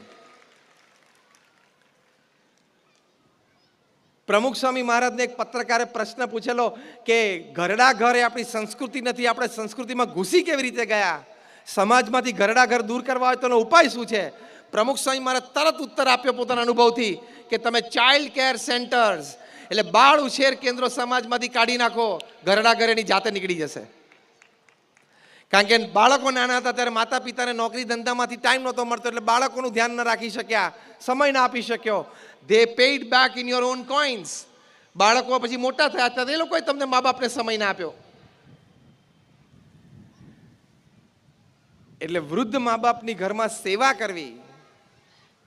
પ્રમુખ સ્વામી મહારાજને એક પત્રકારે પ્રશ્ન પૂછેલો કે ઘરડા ઘર એ આપણી સંસ્કૃતિ નથી, આપણે સંસ્કૃતિમાં ઘૂસી કેવી રીતે ગયા? સમાજમાંથી ઘરડા ઘર દૂર કરવા હોય તો એનો ઉપાય શું છે? પ્રમુખ સ્વામી મહારાજ તરત ઉત્તર આપ્યો પોતાના અનુભવથી કે તમે ચાઇલ્ડ કેર સેન્ટર્સ એટલે બાળ ઉછેર કેન્દ્રો સમાજમાંથી કાઢી નાખો, ઘરડા ઘર એની જાતે નીકળી જશે. કારણ કે બાળકો નાના હતા ત્યારે માતા પિતાને નોકરી ધંધામાંથી ટાઈમ નહોતો મળતો, એટલે બાળકોનું ધ્યાન ન રાખી શક્યા, સમય ના આપી શક્યો. they paid back in your own coins. બાળકો પછી મોટા થયા ત્યારે એ લોકોએ તમને મા બાપને સમય ના આપ્યો. એટલે વૃદ્ધ મા બાપની ઘરમાં સેવા કરવી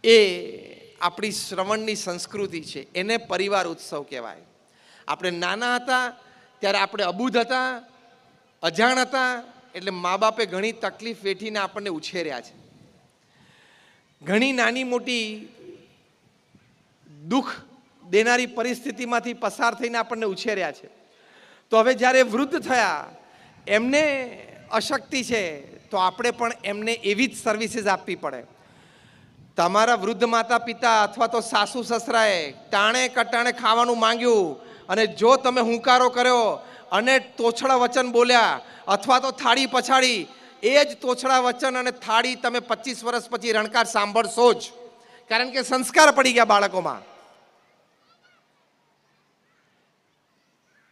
એ આપણી શ્રવણની સંસ્કૃતિ છે, એને પરિવાર ઉત્સવ કહેવાય. આપણે નાના હતા ત્યારે આપણે અબૂધ હતા, અજાણ હતા, એટલે મા બાપે ઘણી તકલીફ વેઠીને આપણને ઉછેર્યા છે. ઘણી નાની મોટી દુઃખ દેનારી પરિસ્થિતિમાંથી પસાર થઈને આપણને ઉછેર્યા છે. તો હવે જ્યારે વૃદ્ધ થયા, એમને અશક્તિ છે, તો આપણે પણ એમને એવી જ સર્વિસીસ આપવી પડે. તમારા વૃદ્ધ માતા પિતા અથવા તો સાસુ સસરાએ ટાણે કટાણે ખાવાનું માંગ્યું અને જો તમે હુંકારો કર્યો અને તોછડા વચન બોલ્યા અથવા તો થાળી પછાડી, એ જ તોછડા વચન અને થાળી તમે 25 વર્ષ પછી રણકાર સાંભળશો જ, કારણ કે સંસ્કાર પડી ગયા બાળકોમાં.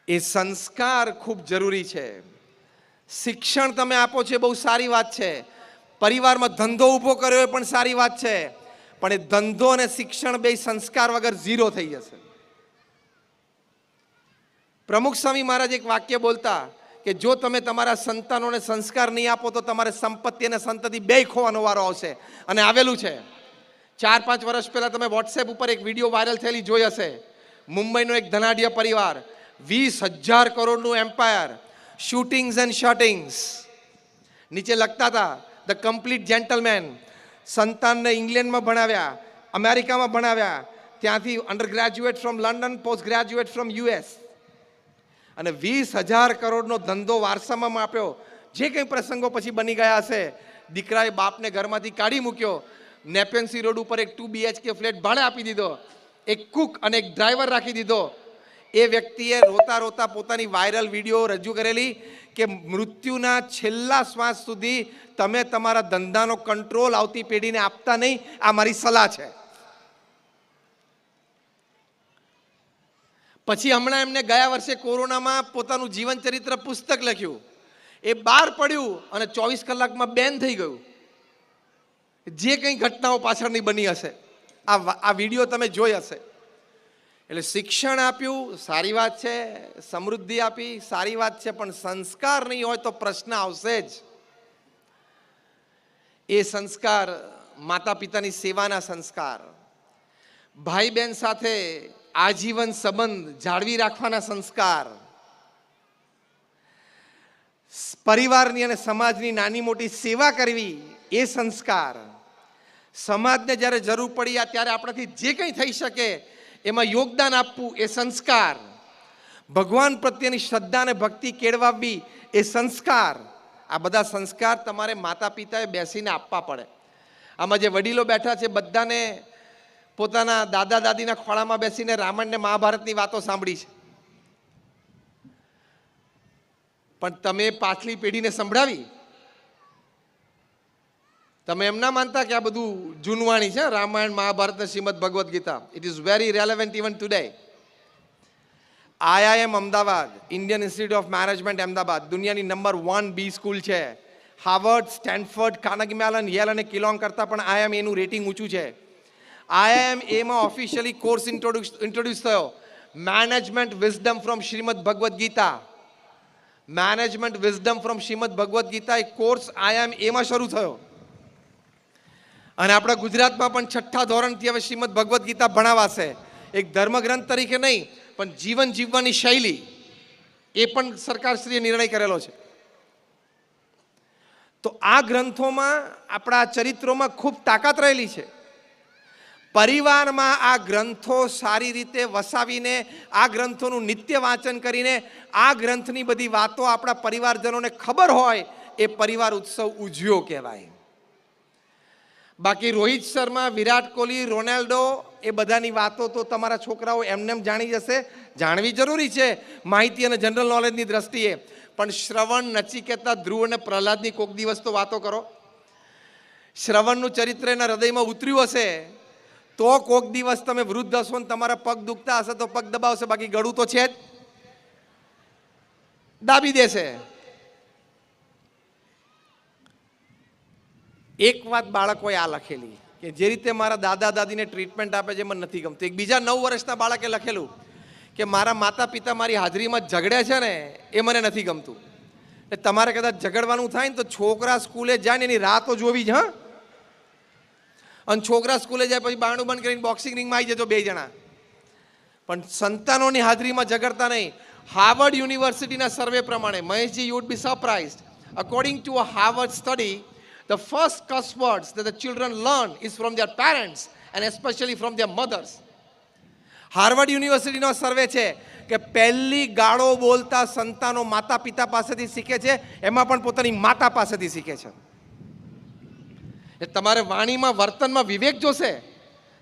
એ સંસ્કાર ખૂબ જરૂરી છે. શિક્ષણ તમે આપો છો એ બહુ સારી વાત છે, પરિવારમાં ધંધો ઊભો કર્યો એ પણ સારી વાત છે, પણ એ ધંધો અને શિક્ષણ બે સંસ્કાર વગર ઝીરો થઈ જશે. પ્રમુખ સ્વામી મહારાજ એક વાક્ય બોલતા કે જો તમે તમારા સંતાનોને સંસ્કાર નહીં આપો તો તમારે સંપત્તિ અને સંતતિ બે ખોવાનો વારો આવશે. અને આવેલું છે. 4-5 વર્ષ પહેલા તમે વોટ્સએપ ઉપર એક વિડીયો વાયરલ થયેલી જોઈ હશે. મુંબઈનો એક ધનાઢ્ય પરિવાર, 20,000 કરોડનું એમ્પાયર, શૂટિંગ્સ એન્ડ શટિંગ્સ, નીચે લખતા હતા ધ કમ્પ્લીટ જેન્ટલમેન. સંતાનને ઇંગ્લેન્ડમાં ભણાવ્યા, અમેરિકામાં ભણાવ્યા, ત્યાંથી under graduate from London, post graduate from US, અને 20,000 કરોડનો ધંધો વારસામાં આપ્યો. જે કંઈ પ્રસંગો પછી બની ગયા હશે, દીકરાએ બાપને ઘરમાંથી કાઢી મૂક્યો, નેપેન્સી રોડ ઉપર એક 2 BHK ફ્લેટ ભાડે આપી દીધો, એક કુક અને એક ડ્રાઈવર રાખી દીધો. એ વ્યક્તિએ રોતા રોતા પોતાની વાયરલ વિડીયો રજૂ કરેલી કે મૃત્યુના છેલ્લા શ્વાસ સુધી તમે તમારા ધંધાનો કંટ્રોલ આવતી પેઢીને આપતા નહીં, આ મારી સલાહ છે. પછી હમણાં એમને ગયા વર્ષે કોરોનામાં પોતાનું જીવન ચરિત્ર પુસ્તક લખ્યું, એ બહાર પડ્યું અને 24 કલાકમાં બેન થઈ ગયું. જે કંઈ ઘટનાઓ પાછળની બની હશે, આ વિડીયો તમે જોઈ હશે. એટલે શિક્ષણ આપ્યું સારી વાત છે, સમૃદ્ધિ આપી સારી વાત છે, પણ સંસ્કાર નહીં હોય તો પ્રશ્ન આવશે જ. એ સંસ્કાર માતા પિતાની સેવાના સંસ્કાર, ભાઈ બહેન સાથે આજીવન સંબંધ જાળવી રાખવાના સંસ્કાર, પરિવારની અને સમાજની નાની મોટી સેવા કરવી એ સંસ્કાર, સમાજને જ્યારે જરૂર પડી ત્યારે આપણાથી જે કંઈ થઈ શકે એમાં યોગદાન આપવું એ સંસ્કાર, ભગવાન પ્રત્યેની શ્રદ્ધા અને ભક્તિ કેળવાવી એ સંસ્કાર. આ બધા સંસ્કાર તમારે માતા પિતાએ બેસીને આપવા પડે. આમાં જે વડીલો બેઠા છે બધાને પોતાના દાદા દાદીના ખોળામાં બેસીને રામાયણ ને મહાભારતની વાતો સાંભળી છે, પણ તમે પાછલી પેઢીને સંભળાવી? તમે એમ ના માનતા કે આ બધું જૂનવાણી છે, રામાયણ મહાભારત ને Shrimad Bhagavad Gita? It is very relevant even today. IIM Ahmedabad, Indian Institute of Management Ahmedabad, દુનિયાની નંબર 1 B સ્કૂલ છે. Harvard, Stanford, Carnegie Mellon, Yale અને કિલોંગ કરતાં પણ આઈએમ એનું રેટિંગ ઊંચું છે. આઈએમ એમાં ઓફિશિયલી કોર્સ ઇન્ટ્રોડ્યુસ થયો, management wisdom from Shrimad Bhagavad Gita. Management wisdom from Shrimad Bhagavad Gita એ કોર્સ આઈએમ એમાં શરૂ થયો. અને આપણા ગુજરાતમાં પણ 6ઠ્ઠા ધોરણથી હવે શ્રીમદ ભગવદ્ ગીતા ભણાવાશે. એક ધર્મગ્રંથ તરીકે નહીં, પણ જીવન જીવવાની શૈલી એ પણ સરકારશ્રીએ નિર્ણય કરેલો છે. તો આ ગ્રંથોમાં, આપણા ચરિત્રોમાં ખૂબ તાકાત રહેલી છે. પરિવારમાં આ ગ્રંથો સારી રીતે વસાવીને, આ ગ્રંથોનું નિત્ય વાંચન કરીને, આ ગ્રંથની બધી વાતો આપણા પરિવારજનોને ખબર હોય, એ પરિવાર ઉત્સવ ઉજવ્યો કહેવાય. બાકી રોહિત શર્મા, વિરાટ કોહલી, રોનાલ્ડો એ બધાની વાતો તો તમારા છોકરાઓ એમને જાણી જશે. જાણવી જરૂરી છે માહિતી અને જનરલ નોલેજની દ્રષ્ટિએ, પણ શ્રવણ, નચિકેતા, ધ્રુવ અને પ્રહલાદની કોક દિવસ તો વાતો કરો. શ્રવણનું ચરિત્ર એના હૃદયમાં ઉતર્યું હશે તો કોક દિવસ તમે વૃદ્ધ હશો ને તમારા પગ દુખતા હશે તો પગ દબાવશે, બાકી ગળું તો છે જ, દાબી દેશે. એક વાત બાળકોએ આ લખેલી કે જે રીતે મારા દાદા દાદીને ટ્રીટમેન્ટ આપે છે મને નથી ગમતું. એક બીજા 9 વર્ષના બાળકે લખેલું કે મારા માતા પિતા મારી હાજરીમાં ઝઘડે છે ને એ મને નથી ગમતું. એટલે તમારે કદાચ ઝઘડવાનું થાય ને તો છોકરા સ્કૂલે જાય ને એની રાહ તો જોવી જ. હા, અને છોકરા સ્કૂલે જાય પછી બારણું બંધ કરીને બોક્સિંગ રિંગમાં આવી જજો 2 જણા, પણ સંતાનોની હાજરીમાં ઝઘડતા નહીં. હાર્વર્ડ યુનિવર્સિટીના સર્વે પ્રમાણે, Maheshji, you would B surprised, according to a Harvard study, the first curse words that the children learn is from their parents and especially from their mothers. Harvard યુનિવર્સિટીનો સર્વે છે કે પહેલી ગાળો બોલતા સંતાનો માતા પિતા પાસેથી શીખે છે, એમાં પણ પોતાની માતા પાસેથી શીખે છે. તમારે વાણીમાં, વર્તનમાં વિવેક જોશે.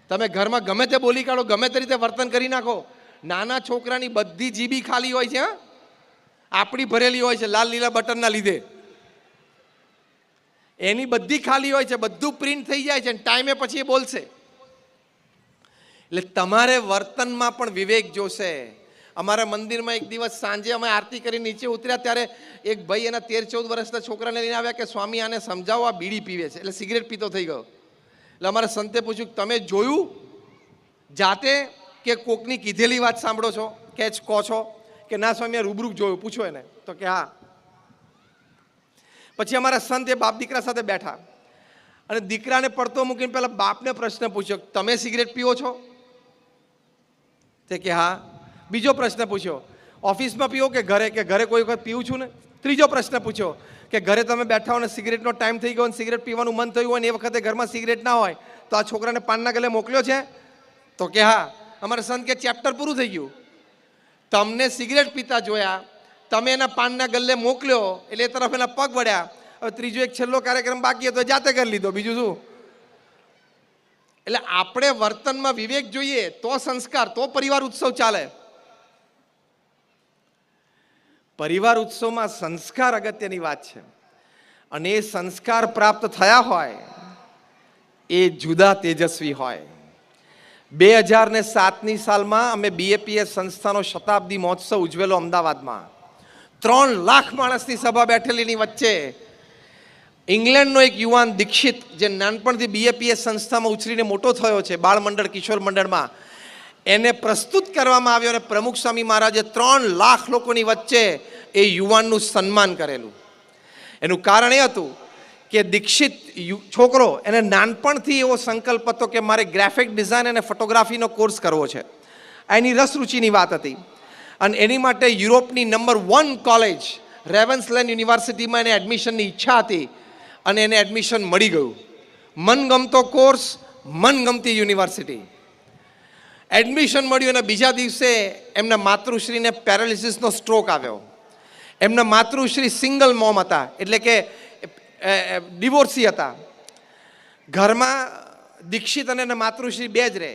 તમે ઘરમાં ગમે તે બોલી કાઢો, ગમે તે રીતે વર્તન કરી નાખો, નાના છોકરાની બધી જીભી ખાલી હોય છે. આપણી ભરેલી હોય છે લાલ લીલા બટનના લીધે. એની બધી ખાલી હોય છે, બધું પ્રિન્ટ થઈ જાય છે, ટાઈમે પછી એ બોલશે. એટલે તમારે વર્તનમાં પણ વિવેક જોશે. અમારા મંદિરમાં એક દિવસ સાંજે અમે આરતી કરી નીચે ઉતર્યા ત્યારે એક ભાઈ એના 13-14 વર્ષના છોકરાને લઈને આવ્યા કે સ્વામી આને સમજાવો, આ બીડી પીવે છે, એટલે સિગરેટ પીતો થઈ ગયો. એટલે અમારા સંતે પૂછ્યું તમે જોયું જાતે કે કોકની કીધેલી વાત સાંભળો છો કે કહો છો? કે ના સ્વામી રૂબરૂ જોયું, પૂછો એને. તો કે હા. પછી અમારા સંત એ બાપ દીકરા સાથે બેઠા અને દીકરાને પડતો મૂકીને પહેલા બાપને પ્રશ્ન પૂછ્યો તમે સિગરેટ પીવો છો? તે કે હા. બીજો પ્રશ્ન પૂછ્યો ઓફિસમાં પીવો કે ઘરે? કે ઘરે કોઈ વખત પીવું છું ને. ત્રીજો પ્રશ્ન પૂછ્યો કે ઘરે તમે બેઠા હો ને સિગરેટનો ટાઈમ થઈ ગયો અને સિગરેટ પીવાનું મન થયું હોય ને એ વખતે ઘરમાં સિગરેટ ના હોય તો આ છોકરાને પાનના ગલે મોકલ્યો છે? તો કે હા. અમારા સંત કે ચેપ્ટર પૂરું થઈ ગયું. તમને સિગરેટ પીતા જોયા, તમે એના પાનના ગલ્લે મોકલ્યો એટલે એ તરફ એના પગ વળ્યા. હવે ત્રીજો એક છેલ્લો કાર્યક્રમ બાકી હતો જાતે કરી લીધો, બીજું શું. એટલે આપણે વર્તનમાં વિવેક જોઈએ તો સંસ્કાર, તો પરિવાર ઉત્સવ ચાલે. પરિવાર ઉત્સવમાં સંસ્કાર અગત્યની વાત છે અને એ સંસ્કાર પ્રાપ્ત થયા હોય એ જુદા તેજસ્વી હોય. 2007ની સાલમાં અમે BAPS સંસ્થાનો શતાબ્દી મહોત્સવ ઉજવેલો અમદાવાદમાં. 3 લાખ માણસની સભા બેઠેલીની વચ્ચે ઇંગ્લેન્ડનો એક યુવાન દીક્ષિત જે નાનપણથી BAPS સંસ્થામાં ઉછરીને મોટો થયો છે, બાળ મંડળ, કિશોર મંડળમાં, એને પ્રસ્તુત કરવામાં આવ્યો અને પ્રમુખ સ્વામી મહારાજે 3 લાખ લોકોની વચ્ચે એ યુવાનનું સન્માન કરેલું. એનું કારણ એ હતું કે દીક્ષિત છોકરો, એને નાનપણથી એવો સંકલ્પ હતો કે મારે ગ્રાફિક ડિઝાઇન અને ફોટોગ્રાફીનો કોર્સ કરવો છે. એની રસ રુચિની વાત હતી અને એની માટે યુરોપની નંબર 1 કોલેજ રેવન્સલેન્ડ યુનિવર્સિટીમાં એને એડમિશનની ઈચ્છા હતી અને એને એડમિશન મળી ગયું. મનગમતો કોર્સ, મનગમતી યુનિવર્સિટી. એડમિશન મળ્યું અને બીજા દિવસે એમના માતૃશ્રીને પેરાલિસિસનો સ્ટ્રોક આવ્યો. એમના માતૃશ્રી સિંગલ મોમ હતા, એટલે કે ડિવોર્સી હતા. ઘરમાં દીક્ષિત અને એના માતૃશ્રી 2 જ રહે.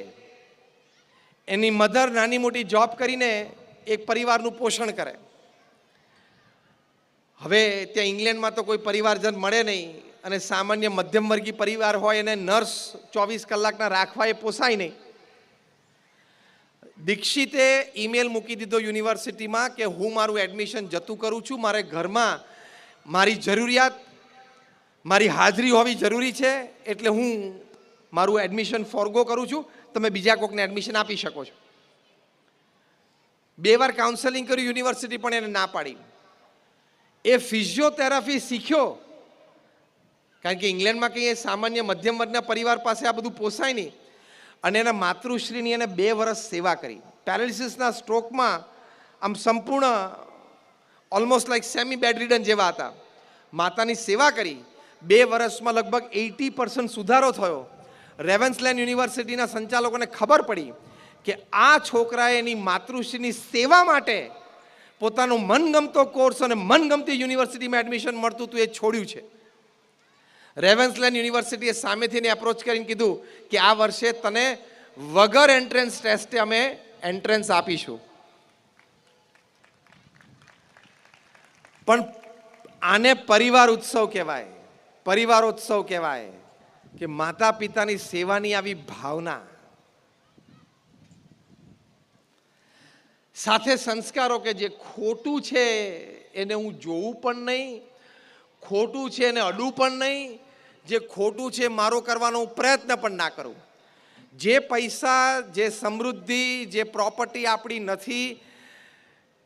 એની મધર નાની મોટી જોબ કરીને એક પરિવારનું પોષણ કરે. હવે ત્યાં ઇંગ્લેન્ડમાં તો કોઈ પરિવારજન મળે નહીં અને સામાન્ય મધ્યમવર્ગીય પરિવાર હોય એને નર્સ 24 કલાકના રાખવા એ પોસાય નહીં. દીક્ષિતે ઈમેલ મૂકી દીધો યુનિવર્સિટીમાં કે હું મારું એડમિશન જતું કરું છું, મારે ઘરમાં મારી જરૂરિયાત મારી હાજરી હોવી જરૂરી છે, એટલે હું મારું એડમિશન ફોરગો કરું છું. તમે બીજા કોકને એડમિશન આપી શકો છો. 2 વાર કાઉન્સેલિંગ કર્યું યુનિવર્સિટી, પણ એને ના પાડી. એ ફિઝિયોથેરાપી શીખ્યો, કારણ કે ઇંગ્લેન્ડમાં કંઈ સામાન્ય મધ્યમ વર્ગના પરિવાર પાસે આ બધું પોસાય નહીં. અને એના માતૃશ્રીની એને 2 વર્ષ સેવા કરી. પેરાલિસિસના સ્ટ્રોકમાં આમ સંપૂર્ણ almost like semi bed ridden જેવા હતા. માતાની સેવા કરી. 2 વર્ષમાં લગભગ 80% સુધારો થયો. રેવન્સલેન્ડ યુનિવર્સિટીના સંચાલકોને ખબર પડી કે આ છોકરાએ એની માતૃશ્રીની સેવા માટે પોતાનો મનગમતો કોર્સ અને મનગમતી યુનિવર્સિટીમાં એડમિશન મળતું હતું એ છોડ્યું છે. રેવન્સલેન્ડ યુનિવર્સિટીએ સામેથી એને એપ્રોચ કરીને કીધું કે આ વર્ષે તને વગર એન્ટ્રન્સ ટેસ્ટે અમે એન્ટ્રન્સ આપીશું. પણ આને પરિવાર ઉત્સવ કહેવાય, પરિવારોત્સવ કહેવાય, કે માતા પિતાની સેવાની આવી ભાવના સાથે સંસ્કારો કે જે ખોટું છે એને હું જોવું પણ નહીં, ખોટું છે એને અડું પણ નહીં, જે ખોટું છે મારો કરવાનો હું પ્રયત્ન પણ ના કરું. જે પૈસા, જે સમૃદ્ધિ, જે પ્રોપર્ટી આપણી નથી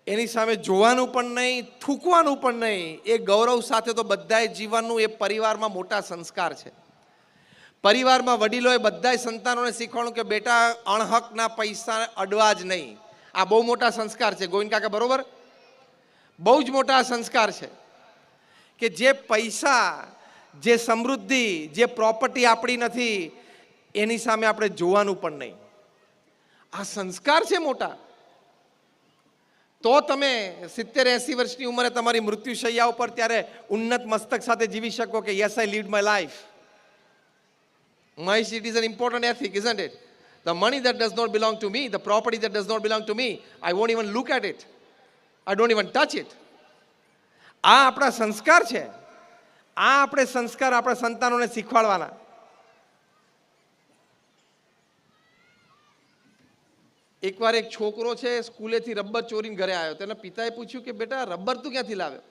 એની સામે જોવાનું પણ નહીં, થૂકવાનું પણ નહીં. એ ગૌરવ સાથે તો બધાએ જીવનનું એ પરિવારમાં મોટા સંસ્કાર છે. પરિવારમાં વડીલોએ બધાય સંતાનોને શીખવાનું કે બેટા અણહકના પૈસા અડવા જ નહીં. આ બહુ મોટા સંસ્કાર છે ગોવિંદ કાકા, બરોબર? બહુ જ મોટા સંસ્કાર છે કે જે પૈસા, જે સમૃદ્ધિ, જે પ્રોપર્ટી આપણી નથી એની સામે આપણે જોવાનું પણ નહીં. આ સંસ્કાર છે મોટા. તો તમે 70-80 વર્ષની ઉંમરે તમારી મૃત્યુશૈયા ઉપર ત્યારે ઉન્નત મસ્તક સાથે જીવી શકો કે yes I lead my life. It is an important ethic, isn't it? The money that does not belong to me, the property that does not belong to me, I won't even look at it. I don't even touch it. આ આપણા સંસ્કાર છે. આ આપણે સંસ્કાર આપણા સંતાનોને શીખવાડવાના. એકવાર એક છોકરો છે સ્કૂલેથી રબર ચોરીને ઘરે આવ્યો. તેના પિતાએ પૂછ્યું કે બેટા રબર તું ક્યાંથી લાવ્યો?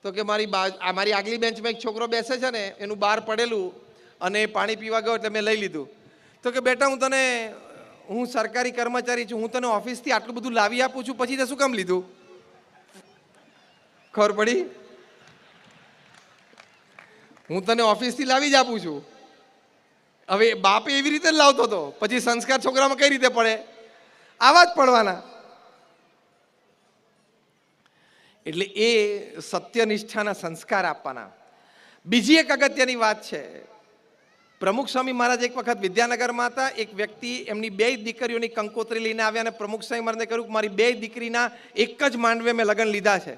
તો કે મારી આગલી બેન્ચમાં એક છોકરો બેસે છે ને એનું બહાર પડેલું અને પાણી પીવા ગયો એટલે મેં લઈ લીધું. તો કે બેટા હું સરકારી કર્મચારી છું, હું તને ઓફિસથી આટલું બધું લાવી આપું છું, પછી તે શું કામ લીધું? ખબર પડી? હું તને ઓફિસથી લાવી જ આપું છું. હવે બાપે એવી રીતે જ લાવતો હતો, પછી સંસ્કાર છોકરામાં કઈ રીતે પડે? આવા જ પડવાના. એટલે એ સત્યનિષ્ઠાના સંસ્કાર આપવાના. બીજી એક અગત્યની વાત છે. પ્રમુખ સ્વામી મહારાજ એક વખત વિદ્યાનગરમાં હતા. એક વ્યક્તિ એમની 2 દીકરીઓની કંકોત્રી લઈને આવ્યા અને પ્રમુખ સ્વામી મહારાજને કહ્યું કે મારી 2 દીકરીના એક જ માંડવે મેં લગ્ન લીધા છે,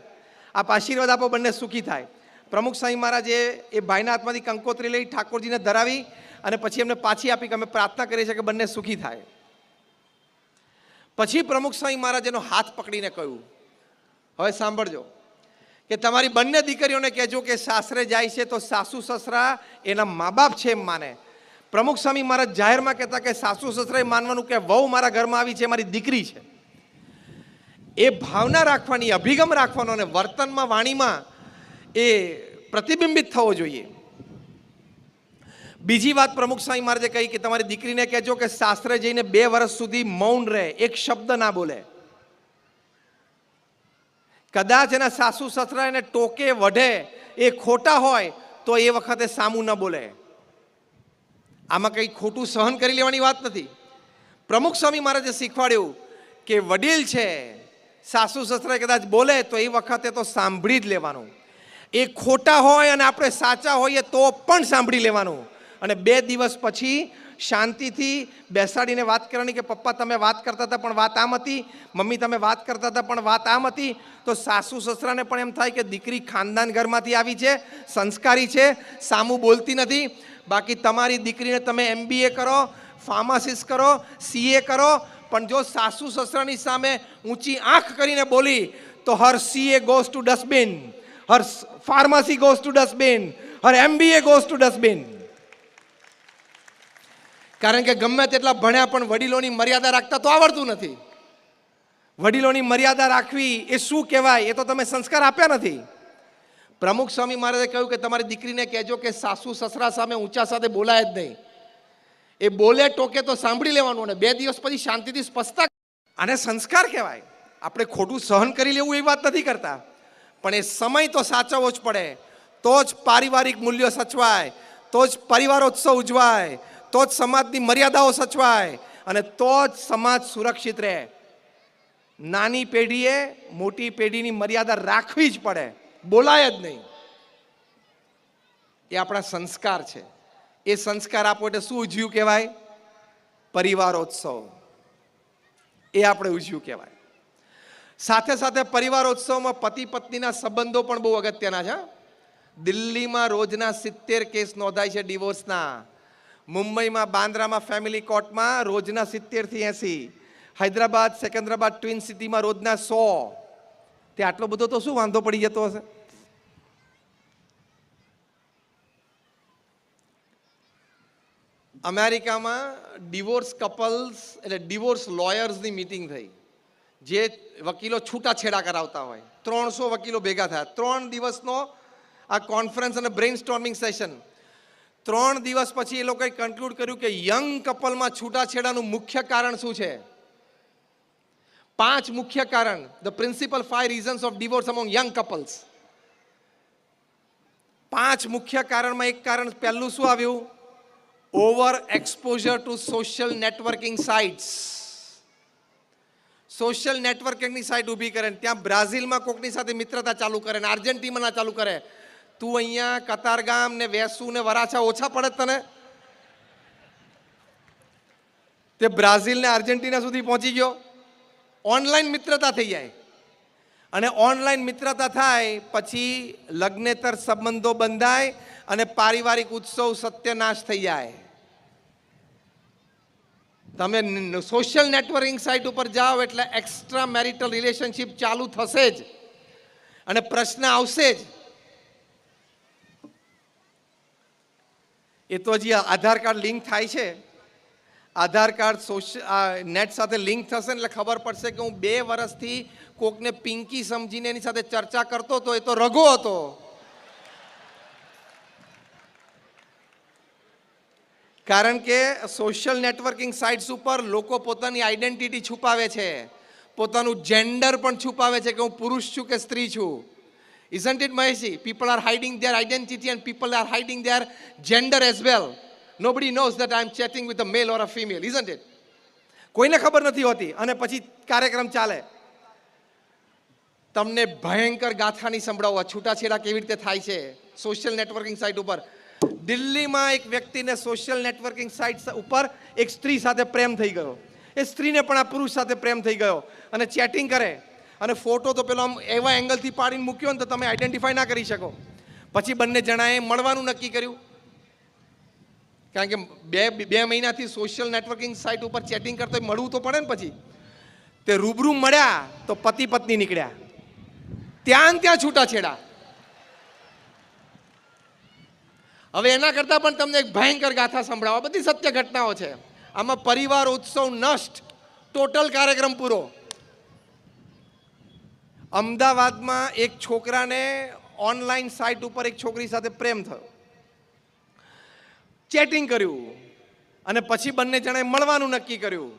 આપ આશીર્વાદ આપો, બંને સુખી થાય. પ્રમુખ સ્વામી મહારાજે એ ભાઈના હાથમાંથી કંકોત્રી લઈ ઠાકોરજીને ધરાવી અને પછી એમને પાછી આપી કે અમે પ્રાર્થના કરીએ છીએ કે બંને સુખી થાય. પછી પ્રમુખ સ્વામી મહારાજ એનો હાથ પકડીને કહ્યું, હવે સાંભળજો કે તમારી બંને દીકરીઓને કહેજો કે સાસરે જાય છે તો સાસુ સસરા એના મા બાપ છે એમ માને. પ્રમુખ સ્વામી મહારાજ જાહેરમાં કહેતા કે સાસુ સસરાએ માનવાનું કે વહુ મારા ઘરમાં આવી છે, મારી દીકરી છે. એ ભાવના રાખવાની, અભિગમ રાખવાનો અને વર્તનમાં, વાણીમાં એ પ્રતિબિંબિત થવો જોઈએ. બીજી વાત પ્રમુખ સ્વામી મહારાજે કહી કે તમારી દીકરીને કહેજો કે સાસરે જઈને 2 વર્ષ સુધી મૌન રહે, એક શબ્દ ના બોલે. કદાચ એના સાસુ સસરા એને ટોકે, વઢે, એ ખોટા હોય તો એ વખતે સામું ન બોલે. આમાં કંઈ ખોટું સહન કરી લેવાની વાત નથી. પ્રમુખ સ્વામી મહારાજે શીખવાડ્યું કે વડીલ છે, સાસુ સસરા કદાચ બોલે તો એ વખતે તો સાંભળી જ લેવાનું. એ ખોટા હોય અને આપણે સાચા હોઈએ તો પણ સાંભળી લેવાનું. અને 2 દિવસ પછી શાંતિથી બેસાડીને વાત કરવાની કે પપ્પા તમે વાત કરતા હતા પણ વાત આમ હતી, મમ્મી તમે વાત કરતા હતા પણ વાત આમ હતી. તો સાસુ સસરાને પણ એમ થાય કે દીકરી ખાનદાન ઘરમાંથી આવી છે, સંસ્કારી છે, સામું બોલતી નથી. બાકી તમારી દીકરીને તમે MBA કરો, ફાર્માસિસ્ટ કરો, CA કરો, પણ જો સાસુ સસરાની સામે ઊંચી આંખ કરીને બોલી તો હર CA goes to dustbin, Har pharmacy goes to dustbin, Har MBA goes to dustbin. કારણ કે ગમે તેટલા ભણ્યા પણ વડીલોની મર્યાદા રાખતા તો આવડતું નથી. વડીલોની મર્યાદા રાખવી એ શું કહેવાય એ તો તમે સંસ્કાર આપ્યા નથી. પ્રમુખ સ્વામી મહારાજે કહ્યું કે તમારી દીકરીને કહેજો કે સાસુ સસરા સામે ઊંચા સાથે બોલાય જ નહીં. એ બોલે ટોકે તો સાંભળી લેવાનું અને 2 દિવસ પછી શાંતિથી સ્પષ્ટતા. આને સંસ્કાર કહેવાય. આપણે ખોટું સહન કરી લેવું એ વાત નથી કરતા, પણ એ સમય તો સાચવવો જ પડે. તો જ પારિવારિક મૂલ્યો સચવાય, તો જ પરિવારોત્સવ ઉજવાય, તો જ સમાજની મર્યાદાઓ સચવાય અને તો જ સમાજ સુરક્ષિત રહે. નાની પેઢીએ મોટી પેઢીની મર્યાદા રાખવી જ પડે, બોલાય જ નહીં. એ આપણા સંસ્કાર છે. એ સંસ્કાર આપો એટલે શું ઉજવ્યું કહેવાય? પરિવારોત્સવ. એ આપણે ઉજવ્યું કહેવાય. સાથે સાથે પરિવારોત્સવમાં પતિ પત્નીના સંબંધો પણ બહુ અગત્યના છે. દિલ્હીમાં રોજના 70 કેસ નોંધાય છે ડિવોર્સના. મુંબઈમાં બાંદ્રામાં ફેમિલી કોર્ટમાં રોજના 70 થી 80. હૈદરાબાદ સેકન્દ્રાબાદ ટ્વિન સિટીમાં રોજના 100. તે આટલો બધો તો શું વાંધો પડી જતો હશે? અમેરિકામાં ડિવોર્સ કપલ્સ એટલે ડિવોર્સ લોયર્સની મિટિંગ થઈ, જે વકીલો છૂટાછેડા કરાવતા હોય. 300 વકીલો ભેગા થયા. 3 દિવસનો આ કોન્ફરન્સ અને બ્રેઇન સ્ટોર્મિંગ સેશન. 3 દિવસ પછી એ લોકોએ કન્ક્લુડ કર્યું કે યંગ કપલમાં છૂટાછેડાનું મુખ્ય કારણ શું છે? 5 મુખ્ય કારણ. The principal 5 reasons of divorce among young couples. 5 મુખ્ય કારણમાં એક કારણ પહેલું શું આવ્યું? Over exposure to social networking sites. Social નેટવર્કિંગની સાઇટ ઊભી કરે, ત્યાં બ્રાઝિલમાં કોકની સાથે મિત્રતા ચાલુ કરે ને આર્જેન્ટિનામાં ચાલુ કરે. તું અહીંયા કતારગામ ને વેસુ ને વરાછા ઓછા પડે તને? તે બ્રાઝિલ ને આર્જેન્ટિના સુધી પહોંચી ગયો. ઓનલાઈન મિત્રતા થઈ જાય અને ઓનલાઈન મિત્રતા થાય પછી લગ્નેતર સંબંધો બંધાય અને પારિવારિક ઉત્સવ સત્યનાશ થઈ જાય. તમે સોશિયલ નેટવર્કિંગ સાઇટ ઉપર જાઓ એટલે એક્સ્ટ્રા મેરિટલ રિલેશનશિપ ચાલુ થશે જ અને પ્રશ્ન આવશે જ. એ તો હજી આધાર કાર્ડ લિંક થાય છે. આધાર કાર્ડ નેટ સાથે લિંક થશે એટલે ખબર પડશે કે હું 2 વર્ષથી કોકને પિંકી સમજીને એની સાથે ચર્ચા કરતો હતો, એ તો રઘો હતો. કારણ કે સોશિયલ નેટવર્કિંગ સાઇટ્સ ઉપર લોકો પોતાની આઈડેન્ટિટી છુપાવે છે, પોતાનું જેન્ડર પણ છુપાવે છે કે હું પુરુષ છું કે સ્ત્રી છું. Isn't it, Maheshi? People are hiding their identity and people are hiding their gender as well. Nobody knows that I am chatting with a male or a female, isn't it? કોઈને ખબર નથી હોતી અને પછી કાર્યક્રમ ચાલે. તમને ભયંકર ગાથાની સંભળાવવા છૂટાછેડા કેવી રીતે થાય છે સોશિયલ નેટવર્કિંગ સાઇટ ઉપર. દિલ્હીમાં એક વ્યક્તિને સોશિયલ નેટવર્કિંગ સાઇટ ઉપર એક સ્ત્રી સાથે પ્રેમ થઈ ગયો. એ સ્ત્રીને પણ આ પુરુષ સાથે પ્રેમ થઈ ગયો અને ચેટિંગ કરે અને ફોટો તો પેલો આમ એવા એંગલથી પાડીને મૂક્યો ને તો તમે આઈડેન્ટિફાય ના કરી શકો. પછી બંને જણાએ મળવાનું નક્કી કર્યું. કારણ કે 2 મહિનાથી સોશિયલ નેટવર્કિંગ સાઇટ ઉપર ચેટિંગ કરતો મળવું તો પડે ને. પછી તે રૂબરૂ મળ્યા તો પતિ પત્ની નીકળ્યા. ત્યાં છૂટાછેડા. હવે એના કરતાં પણ તમને એક ભયંકર ગાથા સંભળાવો. બધી સત્ય ઘટનાઓ છે. આમાં પરિવાર ઉત્સવ નષ્ટ, ટોટલ કાર્યક્રમ પૂરો. અમદાવાદમાં એક છોકરાને ઓનલાઈન સાઇટ ઉપર એક છોકરી સાથે પ્રેમ થયો. ચેટિંગ કર્યું અને પછી બંને જણાએ મળવાનું નક્કી કર્યું.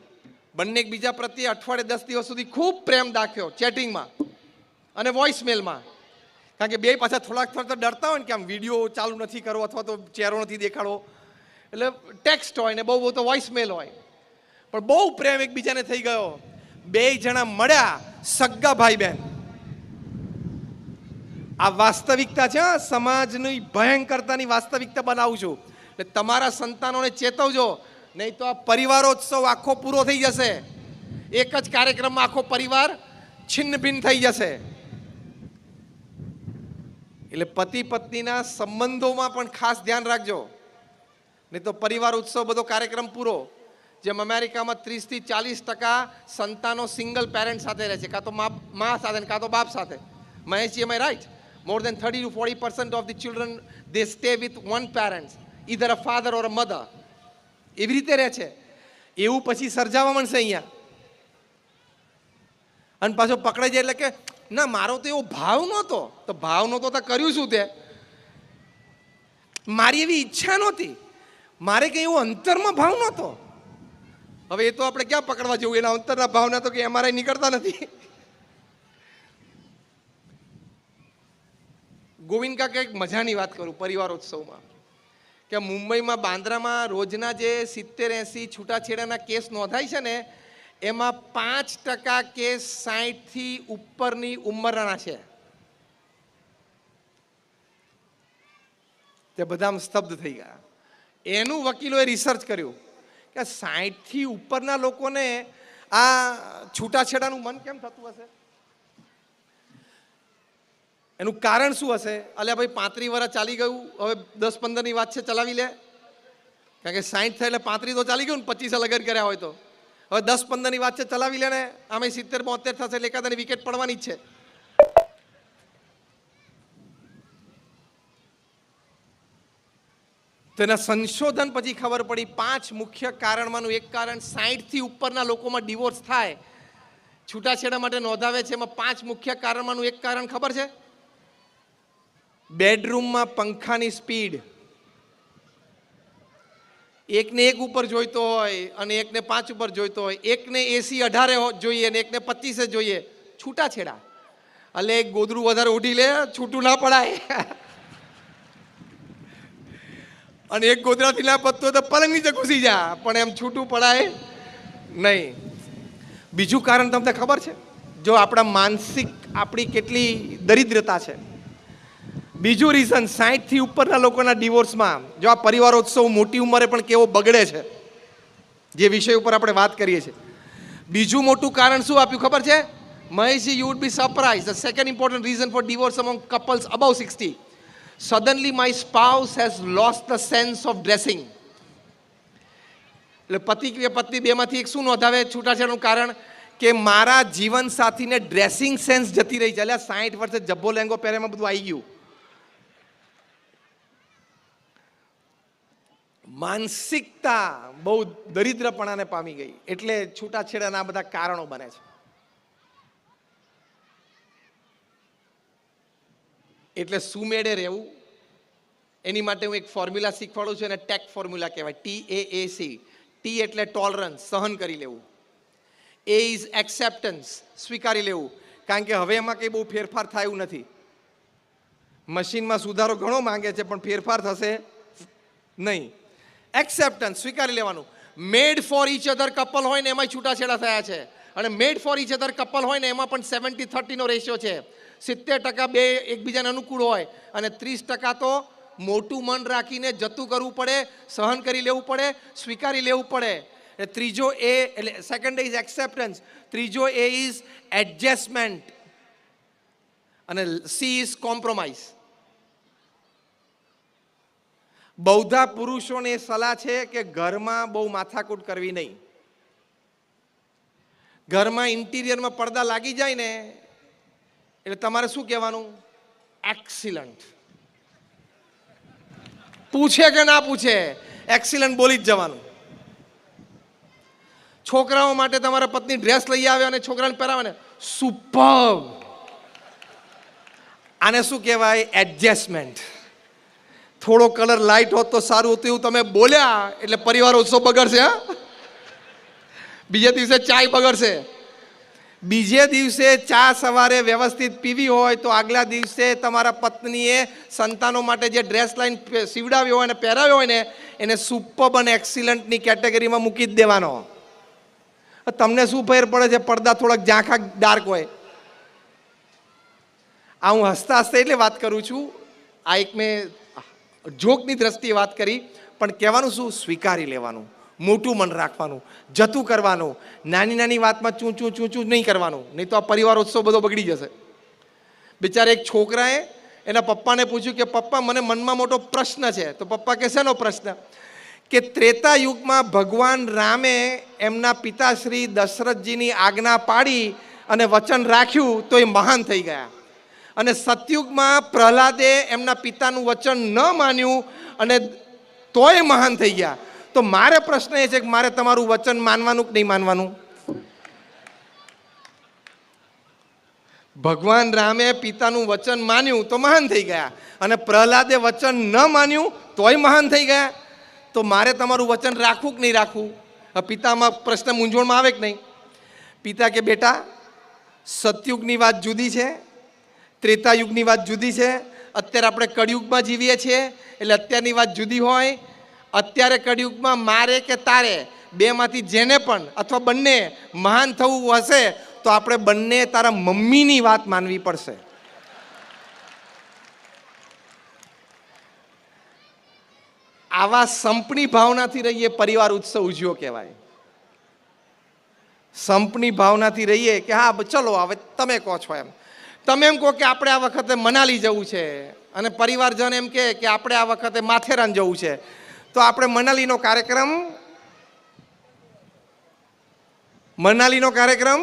બંને એકબીજા પ્રત્યે અઠવાડિયે 10 દિવસ સુધી ખૂબ પ્રેમ દાખ્યો ચેટિંગમાં અને વોઇસમેલમાં. કારણ કે 2 પાછા થોડાક ડરતા હોય ને કે આમ વિડીયો ચાલુ નથી કરવો અથવા તો ચહેરો નથી દેખાડવો, એટલે ટેક્સ્ટ હોય ને બહુ તો વોઇસમેલ હોય. પણ બહુ પ્રેમ એકબીજાને થઈ ગયો. 2 જણા મળ્યા, સગ્ગા ભાઈ બહેન. આ વાસ્તવિકતા છે. સમાજની ભયંકરતાની વાસ્તવિકતા બનાવું છું. એટલે તમારા સંતાનોને ચેતવજો, નહીં તો આ પરિવારોત્સવ આખો પૂરો થઈ જશે. એક જ કાર્યક્રમમાં આખો પરિવાર છિન્ન ભિન્ન થઈ જશે. એટલે પતિ પત્નીના સંબંધોમાં પણ ખાસ ધ્યાન રાખજો, નહીં તો પરિવાર ઉત્સવ બધો કાર્યક્રમ પૂરો. જેમ અમેરિકામાં 30 થી 40% સંતાનો સિંગલ પેરેન્ટ સાથે રહે છે, કાં તો મા સાથે કાં તો બાપ સાથે. Maheshji, am I right? More than 30 to 40% of the children they stay with one parent, either a father or a mother. એવી રીતે રહે છે. એવું પછી સર્જાવા મળશે અહીંયા. અને પાછો પકડાઈ જાય એટલે કે ના મારો તો એવો ભાવ નહોતો. તો ભાવ નહોતો તો કર્યું શું તે? મારી એવી ઈચ્છા નહોતી, મારે કંઈ એવો અંતરમાં ભાવ નહોતો. હવે એ તો આપણે ક્યાં પકડવા જવું? એના અંતરના ભાવના તો કે અમારે નીકળતા નથી. ગોવિંદ કાકા એક મજાની વાત કરું પરિવારોત્સવમાં, કે મુંબઈમાં બાંદ્રામાં રોજના જે 70-80 છૂટાછેડાના કેસ નોંધાય છે ને, એમાં 5% કેસ 60થી ઉપરની ઉંમરના છે. તે બધા સ્તબ્ધ થઈ ગયા. એનું વકીલોએ રિસર્ચ કર્યું કે 60થી ઉપરના લોકોને આ છૂટાછેડાનું મન કેમ થતું હશે? એનું કારણ શું હશે? અલ્યા ભાઈ 35 વર્ષ ચાલી ગયું, હવે 10-15ની વાત છે, ચલાવી લે. કારણ કે 60 થાય એટલે 35 તો ચાલી ગયું ને, 25 લગ્ન કર્યા હોય તો. હવે 10-15ની વાત છે, ચલાવી લે ને. આમે 70-72 થશે એટલે એકાદાની વિકેટ પડવાની જ છે. તો એના સંશોધન પછી ખબર પડી 5 મુખ્ય કારણમાંનું એક કારણ 60થી ઉપરના લોકોમાં ડિવોર્સ થાય, છૂટાછેડા માટે નોંધાવે છે. એમાં 5 મુખ્ય કારણમાંનું એક કારણ ખબર છે? બેડરૂમમાં પંખાની સ્પીડ. એકને 1 ઉપર જોઈતો હોય અને એકને 5 ઉપર જોઈતો હોય, એકને AC 18 જોઈએ અને એકને 25 જોઈએ. છૂટાછેડા. એટલે એક ગોદડું વધારે ઉઠી લે, છૂટું ના પડાય. અને એક ગોદડાથી ના પતતો તો પલંગ નીચે ઘૂસી જા, પણ એમ છૂટું પડાય નહીં. બીજું કારણ તમને ખબર છે? જો આપણા માનસિક આપણી કેટલી દરિદ્રતા છે. બીજું રીઝન 60થી ઉપરના લોકોના ડિવોર્સમાં, જો આ પરિવારોત્સવ મોટી ઉંમરે પણ કેવો બગડે છે, જે વિષય ઉપર આપણે વાત કરીએ છીએ. બીજું મોટું કારણ શું આપ્યું ખબર છે? Maheshji, you would be surprise. The second important reason for divorce among couples above 60. Suddenly my spouse has lost the sense of dressing. એટલે પતિ કે પત્ની બેમાંથી એક શું નોંધાવે છૂટાછેડાનું કારણ? કે મારા જીવન સાથીને ડ્રેસિંગ સેન્સ જતી રહી છે. એટલે 60 વર્ષે જબ્બો લેંગો પહેરેમાં બધું આવી ગયું. માનસિકતા બહુ દરિદ્રપણાને પામી ગઈ. એટલે છૂટાછેડાના આ બધા કારણો બને છે. એટલે સુમેળે રહેવું, એની માટે હું એક ફોર્મ્યુલા શીખવાડું છું, એને ટેક ફોર્મ્યુલા કહેવાય. TAAC. T એટલે ટોલરન્સ, સહન કરી લેવું. A ઇઝ એક્સેપ્ટન્સ, સ્વીકારી લેવું. કારણ કે હવે એમાં કંઈ બહુ ફેરફાર થયું નથી. મશીનમાં સુધારો ઘણો માંગે છે, પણ ફેરફાર થશે નહીં. એક્સેપ્ટન્સ, સ્વીકારી લેવાનું. મેડ ફોર ઈચ અધર કપલ હોય ને એમાં છૂટાછેડા થયા છે. અને મેડ ફોર ઈચ અધર કપલ હોય ને એમાં પણ 70-30 રેશિયો છે. 70% બે એકબીજાને અનુકૂળ હોય અને 30% તો મોટું મન રાખીને જતું કરવું પડે, સહન કરી લેવું પડે, સ્વીકારી લેવું પડે. ત્રીજો એ એટલે સેકન્ડ ઇઝ એક્સેપ્ટન્સ, ત્રીજો એ ઇઝ એડજસ્ટમેન્ટ અને સી ઇઝ કોમ્પ્રોમાઇઝ. બૌદ્ધા પુરુષોને સલાહ છે કે ઘરમાં બહુ માથાકૂટ કરવી નહીં. ઘરમાં ઇન્ટિરિયરમાં પડદા લાગી જાય ને એટલે તમારે શું કહેવાનું? એક્સિલન્ટ. પૂછે કે ના પૂછે, એક્સિલન્ટ બોલી જ જવાનું. છોકરાઓ માટે તમારા પત્ની ડ્રેસ લઈ આવે અને છોકરાને પહેરાવે ને, સુપર્બ. આને શું કહેવાય? એડજસ્ટમેન્ટ. થોડો કલર લાઇટ હોત તો સારું હતું એવું તમે બોલ્યા એટલે પરિવારોત્સવ બગડશે. બીજે દિવસે ચાય બગડશે. બીજે દિવસે ચા સવારે વ્યવસ્થિત પીવી હોય તો આગલા દિવસે તમારા પત્નીએ સંતાનો માટે જે ડ્રેસ લાઈન સીવડાવ્યો હોય અને પહેરાવ્યો હોય ને એને સુપર્બ અને એક્સિલન્ટની કેટેગરીમાં મૂકી જ દેવાનો. તમને શું ફેર પડે છે? પડદા થોડાક ઝાંખા ડાર્ક હોય. આ હું હસતા હસતા એટલે વાત કરું છું. આ એક મેં જોકની દ્રષ્ટિએ વાત કરી, પણ કહેવાનું શું? સ્વીકારી લેવાનું, મોટું મન રાખવાનું, જતું કરવાનું, નાની નાની વાતમાં ચૂં નહીં કરવાનું, નહીં તો આ પરિવારોત્સવ બધો બગડી જશે. બિચારા એક છોકરાએ એના પપ્પાને પૂછ્યું કે પપ્પા મને મનમાં મોટો પ્રશ્ન છે. તો પપ્પા કહે શેનો પ્રશ્ન? કે ત્રેતા યુગમાં ભગવાન રામે એમના પિતાશ્રી દશરથજીની આજ્ઞા પાડી અને વચન રાખ્યું તો એ મહાન થઈ ગયા, અને સતયુગમાં પ્રહલાદે એમના પિતાનું વચન ન માન્યું અને તોય મહાન થઈ ગયા. તો મારે પ્રશ્ન એ છે કે મારે તમારું વચન માનવાનું કે નહીં માનવાનું? ભગવાન રામે પિતાનું વચન માન્યું તો મહાન થઈ ગયા, અને પ્રહલાદે વચન ન માન્યું તોય મહાન થઈ ગયા. તો મારે તમારું વચન રાખવું કે નહીં રાખવું? પિતામાં પ્રશ્ન મૂંઝવણમાં આવે કે નહીં? પિતા કે બેટા, સતયુગની વાત જુદી છે, ત્રેતાયુગની વાત જુદી છે, અત્યારે આપણે કળિયુગમાં જીવીએ છીએ એટલે અત્યારની વાત જુદી હોય. અત્યારે કળિયુગમાં મારે કે તારે બેમાંથી જેને પણ અથવા બંને મહાન થવું હશે તો આપણે બંને તારા મમ્મીની વાત માનવી પડશે. આવા સંપની ભાવનાથી રહીએ, પરિવાર ઉત્સવ ઉજવ્યો કહેવાય. સંપની ભાવનાથી રહીએ કે હા ચલો હવે તમે કહો છો એમ. તમે એમ કહો કે આપણે આ વખતે મનાલી જવું છે અને પરિવારજન એમ કે આપણે આ વખતે માથેરાન જવું છે, તો આપણે મનાલીનો કાર્યક્રમ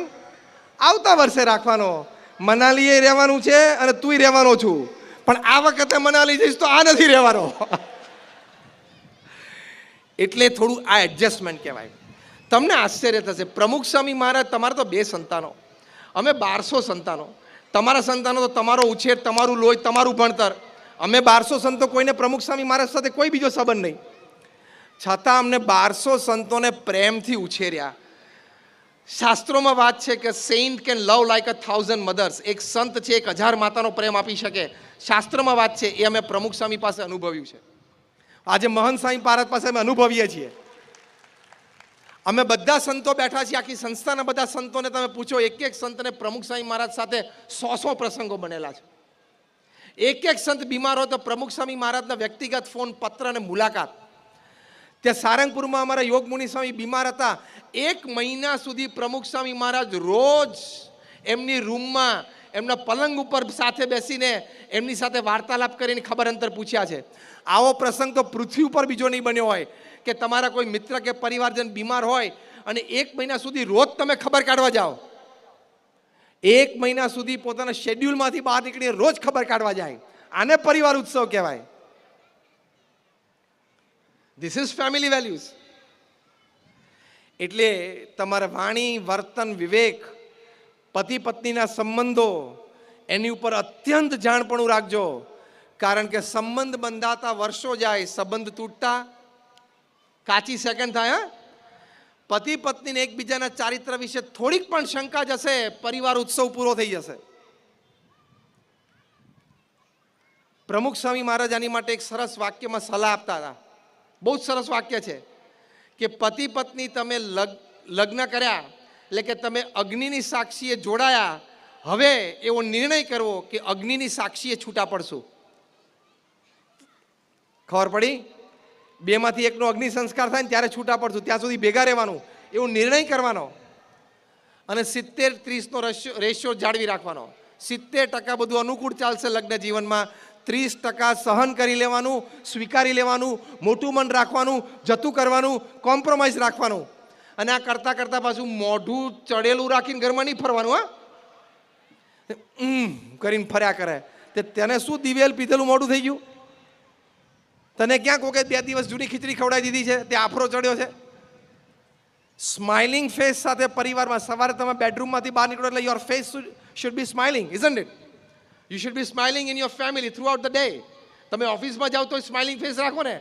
આવતા વર્ષે રાખવાનો. મનાલીએ રહેવાનું છે અને તુંય રહેવાનો છું, પણ આ વખતે મનાલી જઈશ તો આ નથી રહેવાનો. એટલે થોડું આ એડજસ્ટમેન્ટ કહેવાય. તમને આશ્ચર્ય થશે, પ્રમુખ સ્વામી મહારાજ, તમારે તો 2 સંતાનો, અમે 1200 સંતાનો. તમારા સંતાનો તો તમારો ઉછેર, તમારું લોહી, તમારું ભણતર. અમે 1200 સંતો, કોઈને પ્રમુખ સ્વામી મહારાજ સાથે કોઈ બીજો સંબંધ નહીં, છતાં અમને 1200 સંતોને પ્રેમથી ઉછેર્યા. શાસ્ત્રોમાં વાત છે કે saint can love like 1000 mothers. એક સંત છે 1000 માતાનો પ્રેમ આપી શકે. શાસ્ત્રમાં વાત છે, એ અમે પ્રમુખ સ્વામી પાસે અનુભવ્યું છે. આજે મહંત સ્વામી ભારત પાસે અમે અનુભવીએ છીએ. અમે બધા સંતો બેઠા છીએ, આખી સંસ્થાના બધા સંતોને તમે પૂછો, એક સંતને પ્રમુખ સ્વામી મહારાજ સાથે 100 પ્રસંગો બનેલા છે. એક સંત બીમાર હોય તો પ્રમુખ સ્વામી મહારાજના વ્યક્તિગત ફોન, પત્ર અને મુલાકાત. ત્યાં સારંગપુરમાં અમારા યોગમુનિ સ્વામી બીમાર હતા. 1 મહિના સુધી પ્રમુખ સ્વામી મહારાજ રોજ એમની રૂમમાં એમના પલંગ ઉપર સાથે બેસીને એમની સાથે વાર્તાલાપ કરીને ખબર અંતર પૂછ્યા છે. આવો પ્રસંગ તો પૃથ્વી ઉપર બીજો નહીં બન્યો હોય કે તમારા કોઈ મિત્ર કે પરિવારજન બીમાર હોય અને 1 મહિના સુધી રોજ તમે ખબર કાઢવા જાઓ. 1 મહિના સુધી પોતાના શેડ્યુલમાંથી બહાર નીકળીને રોજ ખબર કાઢવા જાય. આને પરિવાર ઉત્સવ કહેવાય. This is family values. એટલે તમારા વાણી, વર્તન, વિવેક, પતિ પત્નીના સંબંધો, એની ઉપર અત્યંત જાણપણું રાખજો. કારણ કે સંબંધ બંધાતા વર્ષો જાય, સંબંધ તૂટતા કાચી સેકન્ડ થાય. પતિ પત્નીને એકબીજાના ચારિત્ર વિશે થોડીક પણ શંકા જશે, પરિવાર ઉત્સવ પૂરો થઈ જશે. પ્રમુખ સ્વામી મહારાજ આની માટે એક સરસ વાક્યમાં સલાહ આપતા હતા. બહુ જ સરસ વાક્ય છે કે પતિ પત્ની તમે લગ્ન કર્યા એટલે કે તમે અગ્નિની સાક્ષીએ જોડાયા, હવે એવો નિર્ણય કરવો કે અગ્નિની સાક્ષીએ છૂટા પડશું. ખબર પડી? 2માંથી 1નો અગ્નિ સંસ્કાર થાય ને ત્યારે છૂટા પડશું, ત્યાં સુધી ભેગા રહેવાનું, એવો નિર્ણય કરવાનો. અને 70-30નો રેશિયો જાળવી રાખવાનો. 70% બધું અનુકૂળ ચાલશે લગ્ન જીવનમાં, 30% સહન કરી લેવાનું, સ્વીકારી લેવાનું, મોટું મન રાખવાનું, જતું કરવાનું, કોમ્પ્રોમાઇઝ રાખવાનું. અને આ કરતાં કરતાં પાછું મોઢું ચડેલું રાખીને ઘરમાં નહીં ફરવાનું. હા, કરીને ફર્યા કરે. તેને શું દિવેલ પીધેલું મોઢું થઈ ગયું? તને ક્યાં કહો કે 2 દિવસ જૂની ખીચડી ખવડાવી દીધી છે, તે આફરો ચડ્યો છે? સ્માઇલિંગ ફેસ સાથે પરિવારમાં સવારે તમે બેડરૂમમાંથી બહાર નીકળો એટલે your face should be smiling, isn't it? You should be smiling in your family through out the day. તમે ઓફિસમાં જાઓ તો સ્માઇલિંગ ફેસ રાખો ને.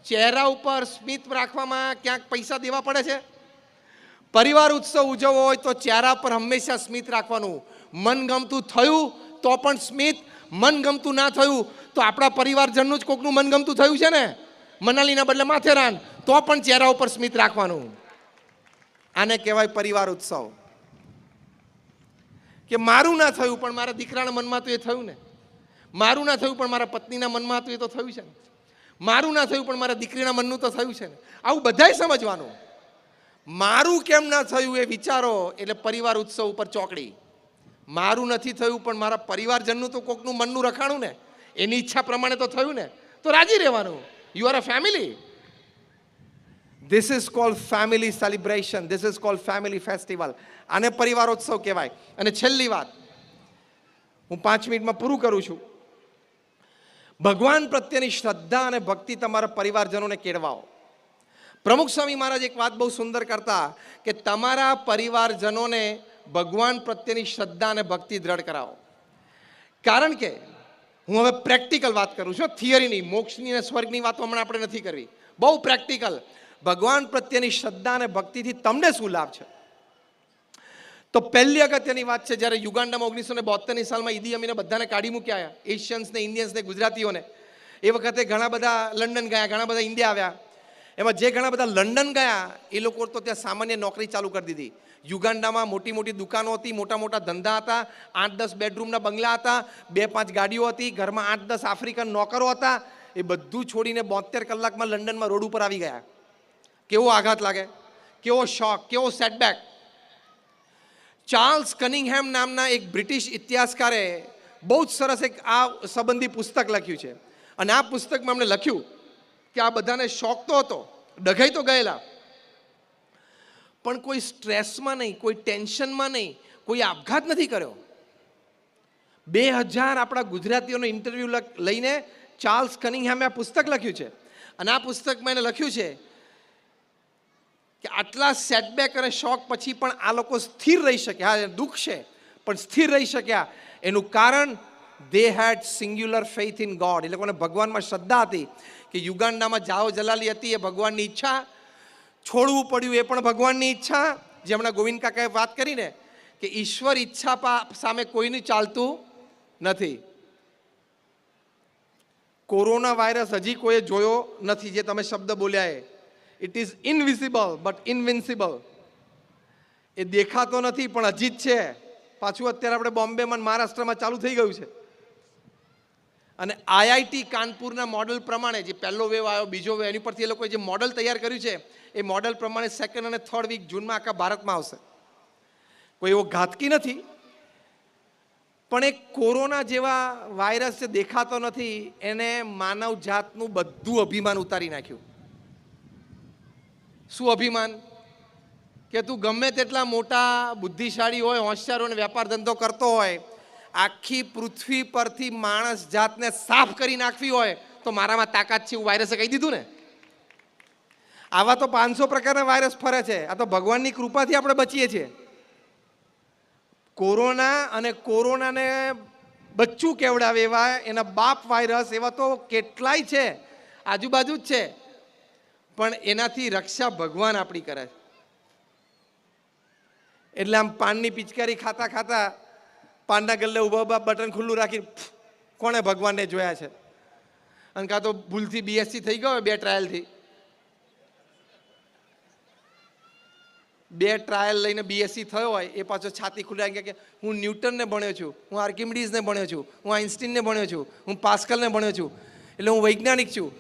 ચહેરા ઉપર સ્મિત રાખવામાં ક્યાંક પૈસા દેવા પડે છે? પરિવાર ઉત્સવ ઉજવવો હોય તો ચહેરા પર હંમેશા સ્મિત રાખવાનું. મનગમતું થયું તો પણ સ્મિત, મનગમતું ના થયું તો આપણા પરિવારજનનું જ કોકનું મનગમતું થયું છે ને, મનાલીના બદલે માથેરાન, તો પણ ચહેરા ઉપર સ્મિત રાખવાનું. આને કહેવાય પરિવાર ઉત્સવ. કે મારું ના થયું પણ મારા દીકરાના મનમાં તો એ થયું ને, મારું ના થયું પણ મારા પત્નીના મનમાં તો એ તો થયું છે ને, મારું ના થયું પણ મારા દીકરીના મનનું તો થયું છે ને. આવું બધાય સમજવાનું. મારું કેમ ના થયું એ વિચારો એટલે પરિવાર ઉત્સવ ઉપર ચોકડી. મારું નથી થયું પણ મારા પરિવારજનનું તો કોકનું મનનું રખાણું ને, એની ઈચ્છા પ્રમાણે તો થયું ને, તો રાજી રહેવાનું. You are a family. This is called family celebration, this is called family festival. આને પરિવારોત્સવ કહેવાય. અને છેલ્લી વાત હું 5 મિનિટમાં પૂરું કરું છું. ભગવાન પ્રત્યેની શ્રદ્ધા અને ભક્તિ તમારા પરિવારજનોને કેળવાઓ. પ્રમુખ સ્વામી મહારાજ એક વાત બહુ સુંદર કરતા કે તમારા પરિવારજનોને ભગવાન પ્રત્યેની શ્રદ્ધા અને ભક્તિ દ્રઢ કરાવો. કારણ કે હું હવે પ્રેક્ટિકલ વાત કરું છું, થિયરીની, મોક્ષની અને સ્વર્ગની વાતો હમણાં આપણે નથી કરવી. બહુ પ્રેક્ટિકલ. ભગવાન પ્રત્યેની શ્રદ્ધા અને ભક્તિથી તમને શું લાભ છે? તો પહેલી અગત્યની વાત છે, જ્યારે યુગાન્ડામાં 1972ની સાલમાં ઈદી અમીને બધાને કાઢી મૂક્યા, એશિયન્સને, ઇન્ડિયન્સને, ગુજરાતીઓને. એ વખતે ઘણા બધા લંડન ગયા, ઘણા બધા ઇન્ડિયા આવ્યા. એમાં જે ઘણા બધા લંડન ગયા એ લોકો તો ત્યાં સામાન્ય નોકરી ચાલુ કરી દીધી. યુગાન્ડામાં મોટી મોટી દુકાનો હતી, મોટા મોટા ધંધા હતા, 8-10 બેડરૂમના બંગલા હતા, 2-5 ગાડીઓ હતી, ઘરમાં 8-10 આફ્રિકન નોકરો હતા. એ બધું છોડીને 72 કલાકમાં લંડનમાં રોડ ઉપર આવી ગયા. કેવો આઘાત લાગે, કેવો શોક, કેવો સેટબેક. ચાર્લ્સ કનિંગહેમ નામના એક બ્રિટિશ ઇતિહાસકારે બહુ જ સરસ એક આ સંબંધી પુસ્તક લખ્યું છે. અને આ પુસ્તકમાં એમણે લખ્યું કે આ બધાને શોખ તો હતો, ડઘાઈ તો ગયેલા, પણ કોઈ સ્ટ્રેસમાં નહીં, કોઈ ટેન્શનમાં નહીં, કોઈ આપઘાત નથી કર્યો. 2000 આપણા ગુજરાતીઓનો ઇન્ટરવ્યૂ લઈને ચાર્લ્સ કનિંગહેમે આ પુસ્તક લખ્યું છે. અને આ પુસ્તકમાં એને લખ્યું છે કે આટલા સેટબેક અને શોક પછી પણ આ લોકો સ્થિર રહી શક્યા. હા, દુઃખ છે પણ સ્થિર રહી શક્યા. એનું કારણ they had singular faith in God. એ લોકોને ભગવાનમાં શ્રદ્ધા હતી કે યુગાન્ડામાં જાઓ જલાલી હતી, એ ભગવાનની ઈચ્છા. છોડવું પડ્યું એ પણ ભગવાનની ઈચ્છા. જે હમણાં ગોવિંદ કાકાએ વાત કરીને કે ઈશ્વર ઈચ્છા સામે કોઈનું ચાલતું નથી. કોરોના વાયરસ હજી કોઈએ જોયો નથી, જે તમે શબ્દ બોલ્યા એ. It is invisible but invincible. એ દેખાતો નથી પણ હજી જ છે. પાછું અત્યારે આપણે બોમ્બેમાં, મહારાષ્ટ્રમાં ચાલુ થઈ ગયું છે. અને આઈઆઈટી કાનપુરના મોડલ પ્રમાણે જે પહેલો વેવ આવ્યો, બીજો વેવ, એની પરથી એ લોકોએ જે મોડલ તૈયાર કર્યું છે એ મોડલ પ્રમાણે 2nd અને 3rd વીક જૂનમાં આખા ભારતમાં આવશે. કોઈ એવો ઘાતકી નથી, પણ એક કોરોના જેવા વાયરસ જે દેખાતો નથી એને માનવ જાતનું બધું અભિમાન ઉતારી નાખ્યું. શું અભિમાન? કે તું ગમે તેટલા મોટા બુદ્ધિશાળી હોય, હોશિયાર હોય, વેપાર ધંધો કરતો હોય, આખી પૃથ્વી પરથી માણસ જાતને સાફ કરી નાખવી હોય તો મારામાં તાકાત છે, એવું વાયરસે કહી દીધું ને. આવા તો 500 પ્રકારના વાયરસ ફરે છે. આ તો ભગવાનની કૃપાથી આપણે બચીએ છીએ. કોરોના અને કોરોનાને બચ્ચું કેવડાવે એવા એના બાપ વાયરસ એવા તો કેટલાય છે, આજુબાજુ જ છે, પણ એનાથી રક્ષા ભગવાન આપણી કરે છે. એટલે આમ પાનની પિચકારી ખાતા ખાતા પાનના ગલ્લે ઊભા ઊભા બટન ખુલ્લું રાખી કોણે ભગવાનને જોયા છે? અને કાં તો ભૂલથી બીએસસી થઈ ગયો 2 ટ્રાયલથી, 2 ટ્રાયલ લઈને બીએસસી થયો હોય એ પાછો છાતી ખુલ્લી કે હું ન્યૂટનને ભણ્યો છું, હું આર્કિમિડીઝને ભણ્યો છું, હું આઇન્સ્ટીનને ભણ્યો છું, હું પાસ્કલને ભણ્યો છું, એટલે હું વૈજ્ઞાનિક છું.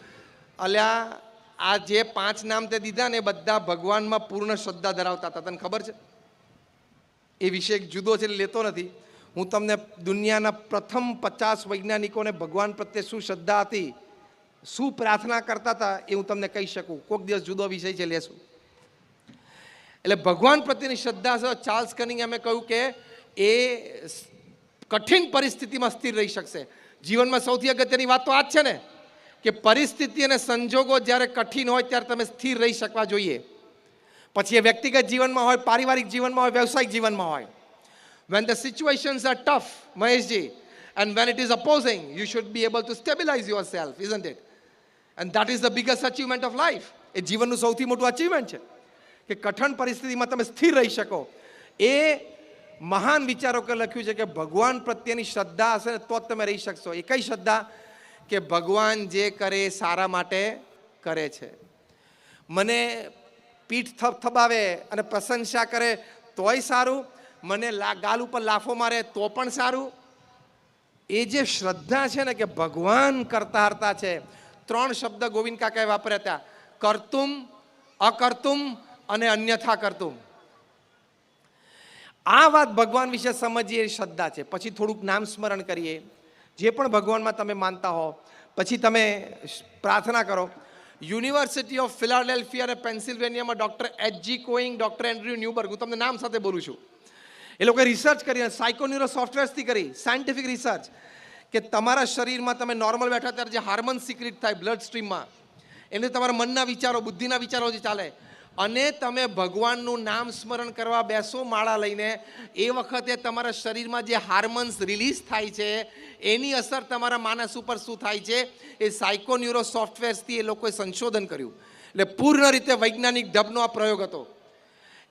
અલ્યા આ જે 5 નામ તે દીધા ને એ બધા ભગવાનમાં પૂર્ણ શ્રદ્ધા ધરાવતા હતા. તને ખબર છે? એ વિષય એક જુદો છે, લેતો નથી. હું તમને દુનિયાના પ્રથમ 50 વૈજ્ઞાનિકોને ભગવાન પ્રત્યે શું શ્રદ્ધા હતી, શું પ્રાર્થના કરતા હતા એ હું તમને કહી શકું. કોઈક દિવસ જુદો વિષય છે, લેશું. એટલે ભગવાન પ્રત્યેની શ્રદ્ધા છે. ચાર્લ્સ કનિંગહેમે કહ્યું કે એ કઠિન પરિસ્થિતિમાં સ્થિર રહી શકશે. જીવનમાં સૌથી અગત્યની વાત તો આ જ છે ને કે પરિસ્થિતિ અને સંજોગો જ્યારે કઠિન હોય ત્યારે તમે સ્થિર રહી શકવા જોઈએ. પછી એ વ્યક્તિગત જીવનમાં હોય, પારિવારિક જીવનમાં હોય, વ્યવસાયિક જીવનમાં હોય. When the situations are tough, Maheshji, and when it is opposing, you should be able to stabilize yourself, isn't it? And that is the biggest achievement of life. એ જીવનનું સૌથી મોટું અચીવમેન્ટ છે કે કઠણ પરિસ્થિતિમાં તમે સ્થિર રહી શકો. એ મહાન વિચારકોએ લખ્યું છે કે ભગવાન પ્રત્યેની શ્રદ્ધા હશે તો જ તમે રહી શકશો. એ કઈ શ્રદ્ધા? કે ભગવાન જે કરે એ સારા માટે કરે છે. મને પીઠ થપથપાવે અને પ્રશંસા કરે તોય સારું, મને ગાલ ઉપર લાફો મારે તો પણ સારું. એ જે શ્રદ્ધા છે ને કે ભગવાન કરતા હરતા છે. 3 શબ્દ ગોવિંદ કાકાએ વાપર્યા હતા: કર્તુમ, અકર્તુમ અને અન્યથા કર્તુમ. આ વાત ભગવાન વિશે સમજીએ એ શ્રદ્ધા છે. પછી થોડુંક નામ સ્મરણ કરીએ, જે પણ ભગવાનમાં તમે માનતા હો. પછી તમે પ્રાર્થના કરો. યુનિવર્સિટી ઓફ ફિલાડેલ્ફિયા અને પેન્સિલ્વેનિયામાં ડૉક્ટર H.G. કોઈંગ, ડૉક્ટર એન્ડ્રુ ન્યુબર્ગ, હું તમને નામ સાથે બોલું છું, એ લોકોએ રિસર્ચ કરી, સાયકોન્યુરો સોફ્ટવેર્સથી કરી, સાયન્ટિફિક રિસર્ચ, કે તમારા શરીરમાં તમે નોર્મલ બેઠા ત્યારે જે હાર્મોન સિક્રેટ થાય બ્લડ સ્ટ્રીમમાં, એને તમારા મનના વિચારો, બુદ્ધિના વિચારો જે ચાલે, અને તમે ભગવાનનું નામ સ્મરણ કરવા બેસો માળા લઈને, એ વખતે તમારા શરીરમાં જે હાર્મોન્સ રિલીઝ થાય છે એની અસર તમારા માનસ ઉપર શું થાય છે એ સાયકોન્યુરો સોફ્ટવેર્સથી એ લોકોએ સંશોધન કર્યું. એટલે પૂર્ણ રીતે વૈજ્ઞાનિક ઢબનો આ પ્રયોગ હતો.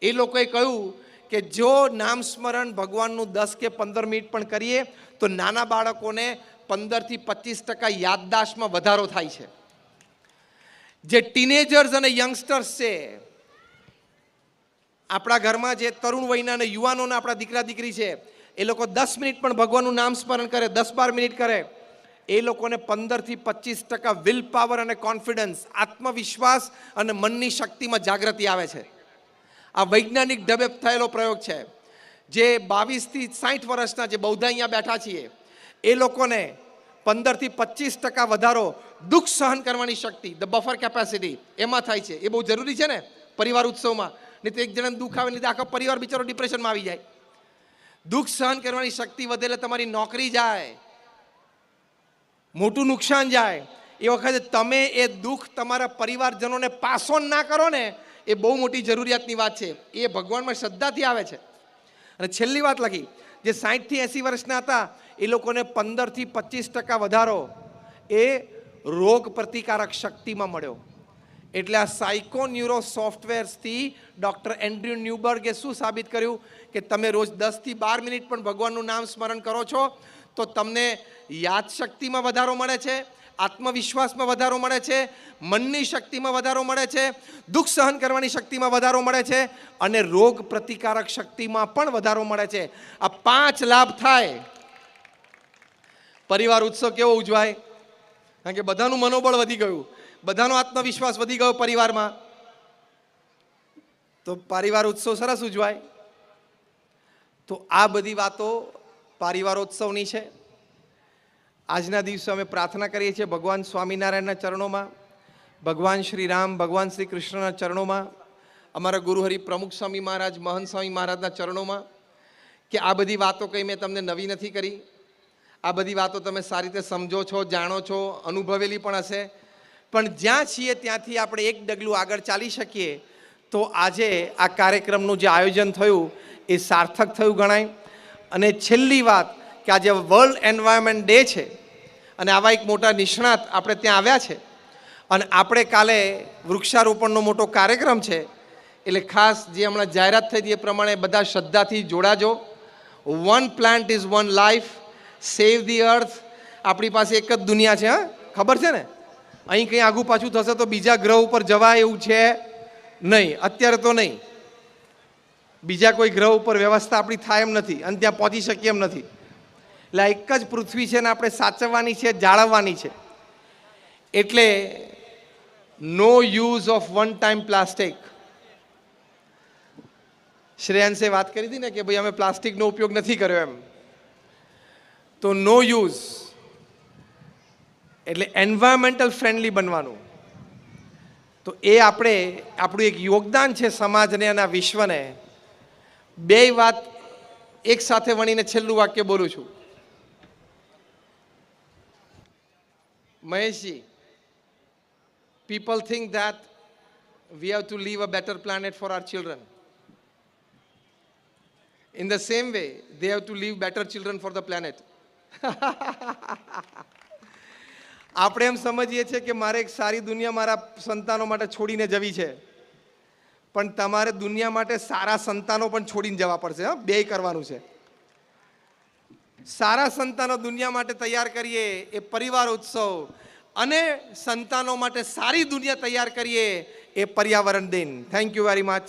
એ લોકોએ કહ્યું કે જો નામ સ્મરણ ભગવાનનું 10 કે 15 મિનિટ પણ કરીએ તો નાના બાળકોને 15 થી 25% યાદદાસ્તમાં વધારો થાય છે. જે ટીનેજર્સ અને યંગસ્ટર્સ છે, આપણા ઘરમાં જે તરુણ વયના અને યુવાનોના આપણા દીકરા દીકરી છે, એ લોકો 10 મિનિટ પણ ભગવાનનું નામ સ્મરણ કરે, 10-12 મિનિટ કરે, એ લોકોને 15 થી 25% વિલ પાવર અને કોન્ફિડન્સ, આત્મવિશ્વાસ અને મનની શક્તિમાં જાગૃતિ આવે છે. આ વૈજ્ઞાનિક ઢબે થયેલો પ્રયોગ છે. જે 22 થી 60 વર્ષના જે બૌદ્ધ અહીંયા બેઠા છીએ, એ લોકોને 15 થી 25% વધારો દુઃખ સહન કરવાની શક્તિ, ધ બફર કેપેસિટી, એમાં થાય છે. એ બહુ જરૂરી છે ને પરિવાર ઉત્સવમાં. નહીં તો એક જણાને દુઃખ આવે લીધે આખો પરિવાર બિચારો ડિપ્રેશનમાં આવી જાય. દુઃખ સહન કરવાની શક્તિ વધે એટલે તમારી નોકરી જાય, મોટું નુકસાન જાય. એ વખતે તમે એ દુઃખ તમારા પરિવારજનોને પાસ ઓન ના કરો ને, એ બહુ મોટી જરૂરિયાતની વાત છે. એ ભગવાનમાં શ્રદ્ધાથી આવે છે. અને છેલ્લી વાત લખી, જે 60 થી 80 વર્ષના હતા એ લોકોને 15 થી 25% વધારો એ રોગ પ્રતિકારક શક્તિમાં મળ્યો. એટલે આ સાયકોન્યુરો સોફ્ટવેર્સથી ડૉક્ટર એન્ડ્રુ ન્યુબર્ગે શું સાબિત કર્યું કે તમે રોજ 10 થી 12 મિનિટ પણ ભગવાનનું નામ સ્મરણ કરો છો તો તમને યાદશક્તિમાં વધારો મળે છે, આત્મવિશ્વાસમાં વધારો મળે છે, મનની શક્તિમાં વધારો મળે છે, દુઃખ સહન કરવાની શક્તિમાં વધારો મળે છે અને રોગ પ્રતિકારક શક્તિમાં પણ વધારો મળે છે. આ 5 લાભ થાય. પરિવાર ઉત્સવ કેવો ઉજવાય? કારણ કે બધાનું મનોબળ વધી ગયું, બધાનો આત્મવિશ્વાસ વધી ગયો પરિવારમાં, તો પરિવાર ઉત્સવ સરસ ઉજવાય. તો આ બધી વાતો પરિવારોત્સવની છે. આજના દિવસે અમે પ્રાર્થના કરીએ છીએ ભગવાન સ્વામિનારાયણના ચરણોમાં, ભગવાન શ્રી રામ, ભગવાન શ્રી કૃષ્ણના ચરણોમાં, અમારા ગુરુહરિ પ્રમુખ સ્વામી મહારાજ, મહંત સ્વામી મહારાજના ચરણોમાં, કે આ બધી વાતો કંઈ મેં તમને નવી નથી કરી. આ બધી વાતો તમે સારી રીતે સમજો છો, જાણો છો, અનુભવેલી પણ હશે. પણ જ્યાં છીએ ત્યાંથી આપણે એક ડગલું આગળ ચાલી શકીએ તો આજે આ કાર્યક્રમનું જે આયોજન થયું એ સાર્થક થયું ગણાય. અને છેલ્લી વાત કે આજે વર્લ્ડ એન્વાયરમેન્ટ ડે છે અને આવા એક મોટા નિષ્ણાત આપણે ત્યાં આવ્યા છે અને આપણે કાલે વૃક્ષારોપણનો મોટો કાર્યક્રમ છે. એટલે ખાસ જે હમણાં જાહેરાત થઈ હતી એ પ્રમાણે બધા શ્રદ્ધાથી જોડાજો. One plant is one life, save the earth. આપણી પાસે એક જ દુનિયા છે, હા, ખબર છે ને? અહીં કંઈ આગું પાછું થશે તો બીજા ગ્રહ ઉપર જવાય એવું છે નહીં, અત્યારે તો નહીં. બીજા કોઈ ગ્રહ ઉપર વ્યવસ્થા આપણી થાય એમ નથી અને ત્યાં પહોંચી શકીએ એમ નથી. એટલે એક જ પૃથ્વી છે ને આપણે સાચવવાની છે, જાળવવાની છે. એટલે no use of one time plastic. શ્રેયાંશે વાત કરી હતી ને કે ભાઈ અમે પ્લાસ્ટિકનો ઉપયોગ નથી કર્યો એમ. તો નો યુઝ એટલે એન્વાયરમેન્ટલ ફ્રેન્ડલી બનવાનું. તો એ આપણું એક યોગદાન છે સમાજને અને આ વિશ્વને. બે વાત એક સાથે વણીને છેલ્લું વાક્ય બોલું છું. Maheshji, people think that we have to leave a better planet for our children. In the same way, they have to leave better children for the planet. આપણે એમ સમજીએ છીએ કે મારે એક સારી દુનિયા મારા સંતાનો માટે છોડીને જવી છે, પણ તમારે દુનિયા માટે સારા સંતાનો પણ છોડીને જવા પડશે. હા, બેય કરવાનું છે. સારા સંતાનો દુનિયા માટે તૈયાર કરીએ એ પરિવાર ઉત્સવ, અને સંતાનો માટે સારી દુનિયા તૈયાર કરીએ એ પર્યાવરણ દિન. Thank you very much.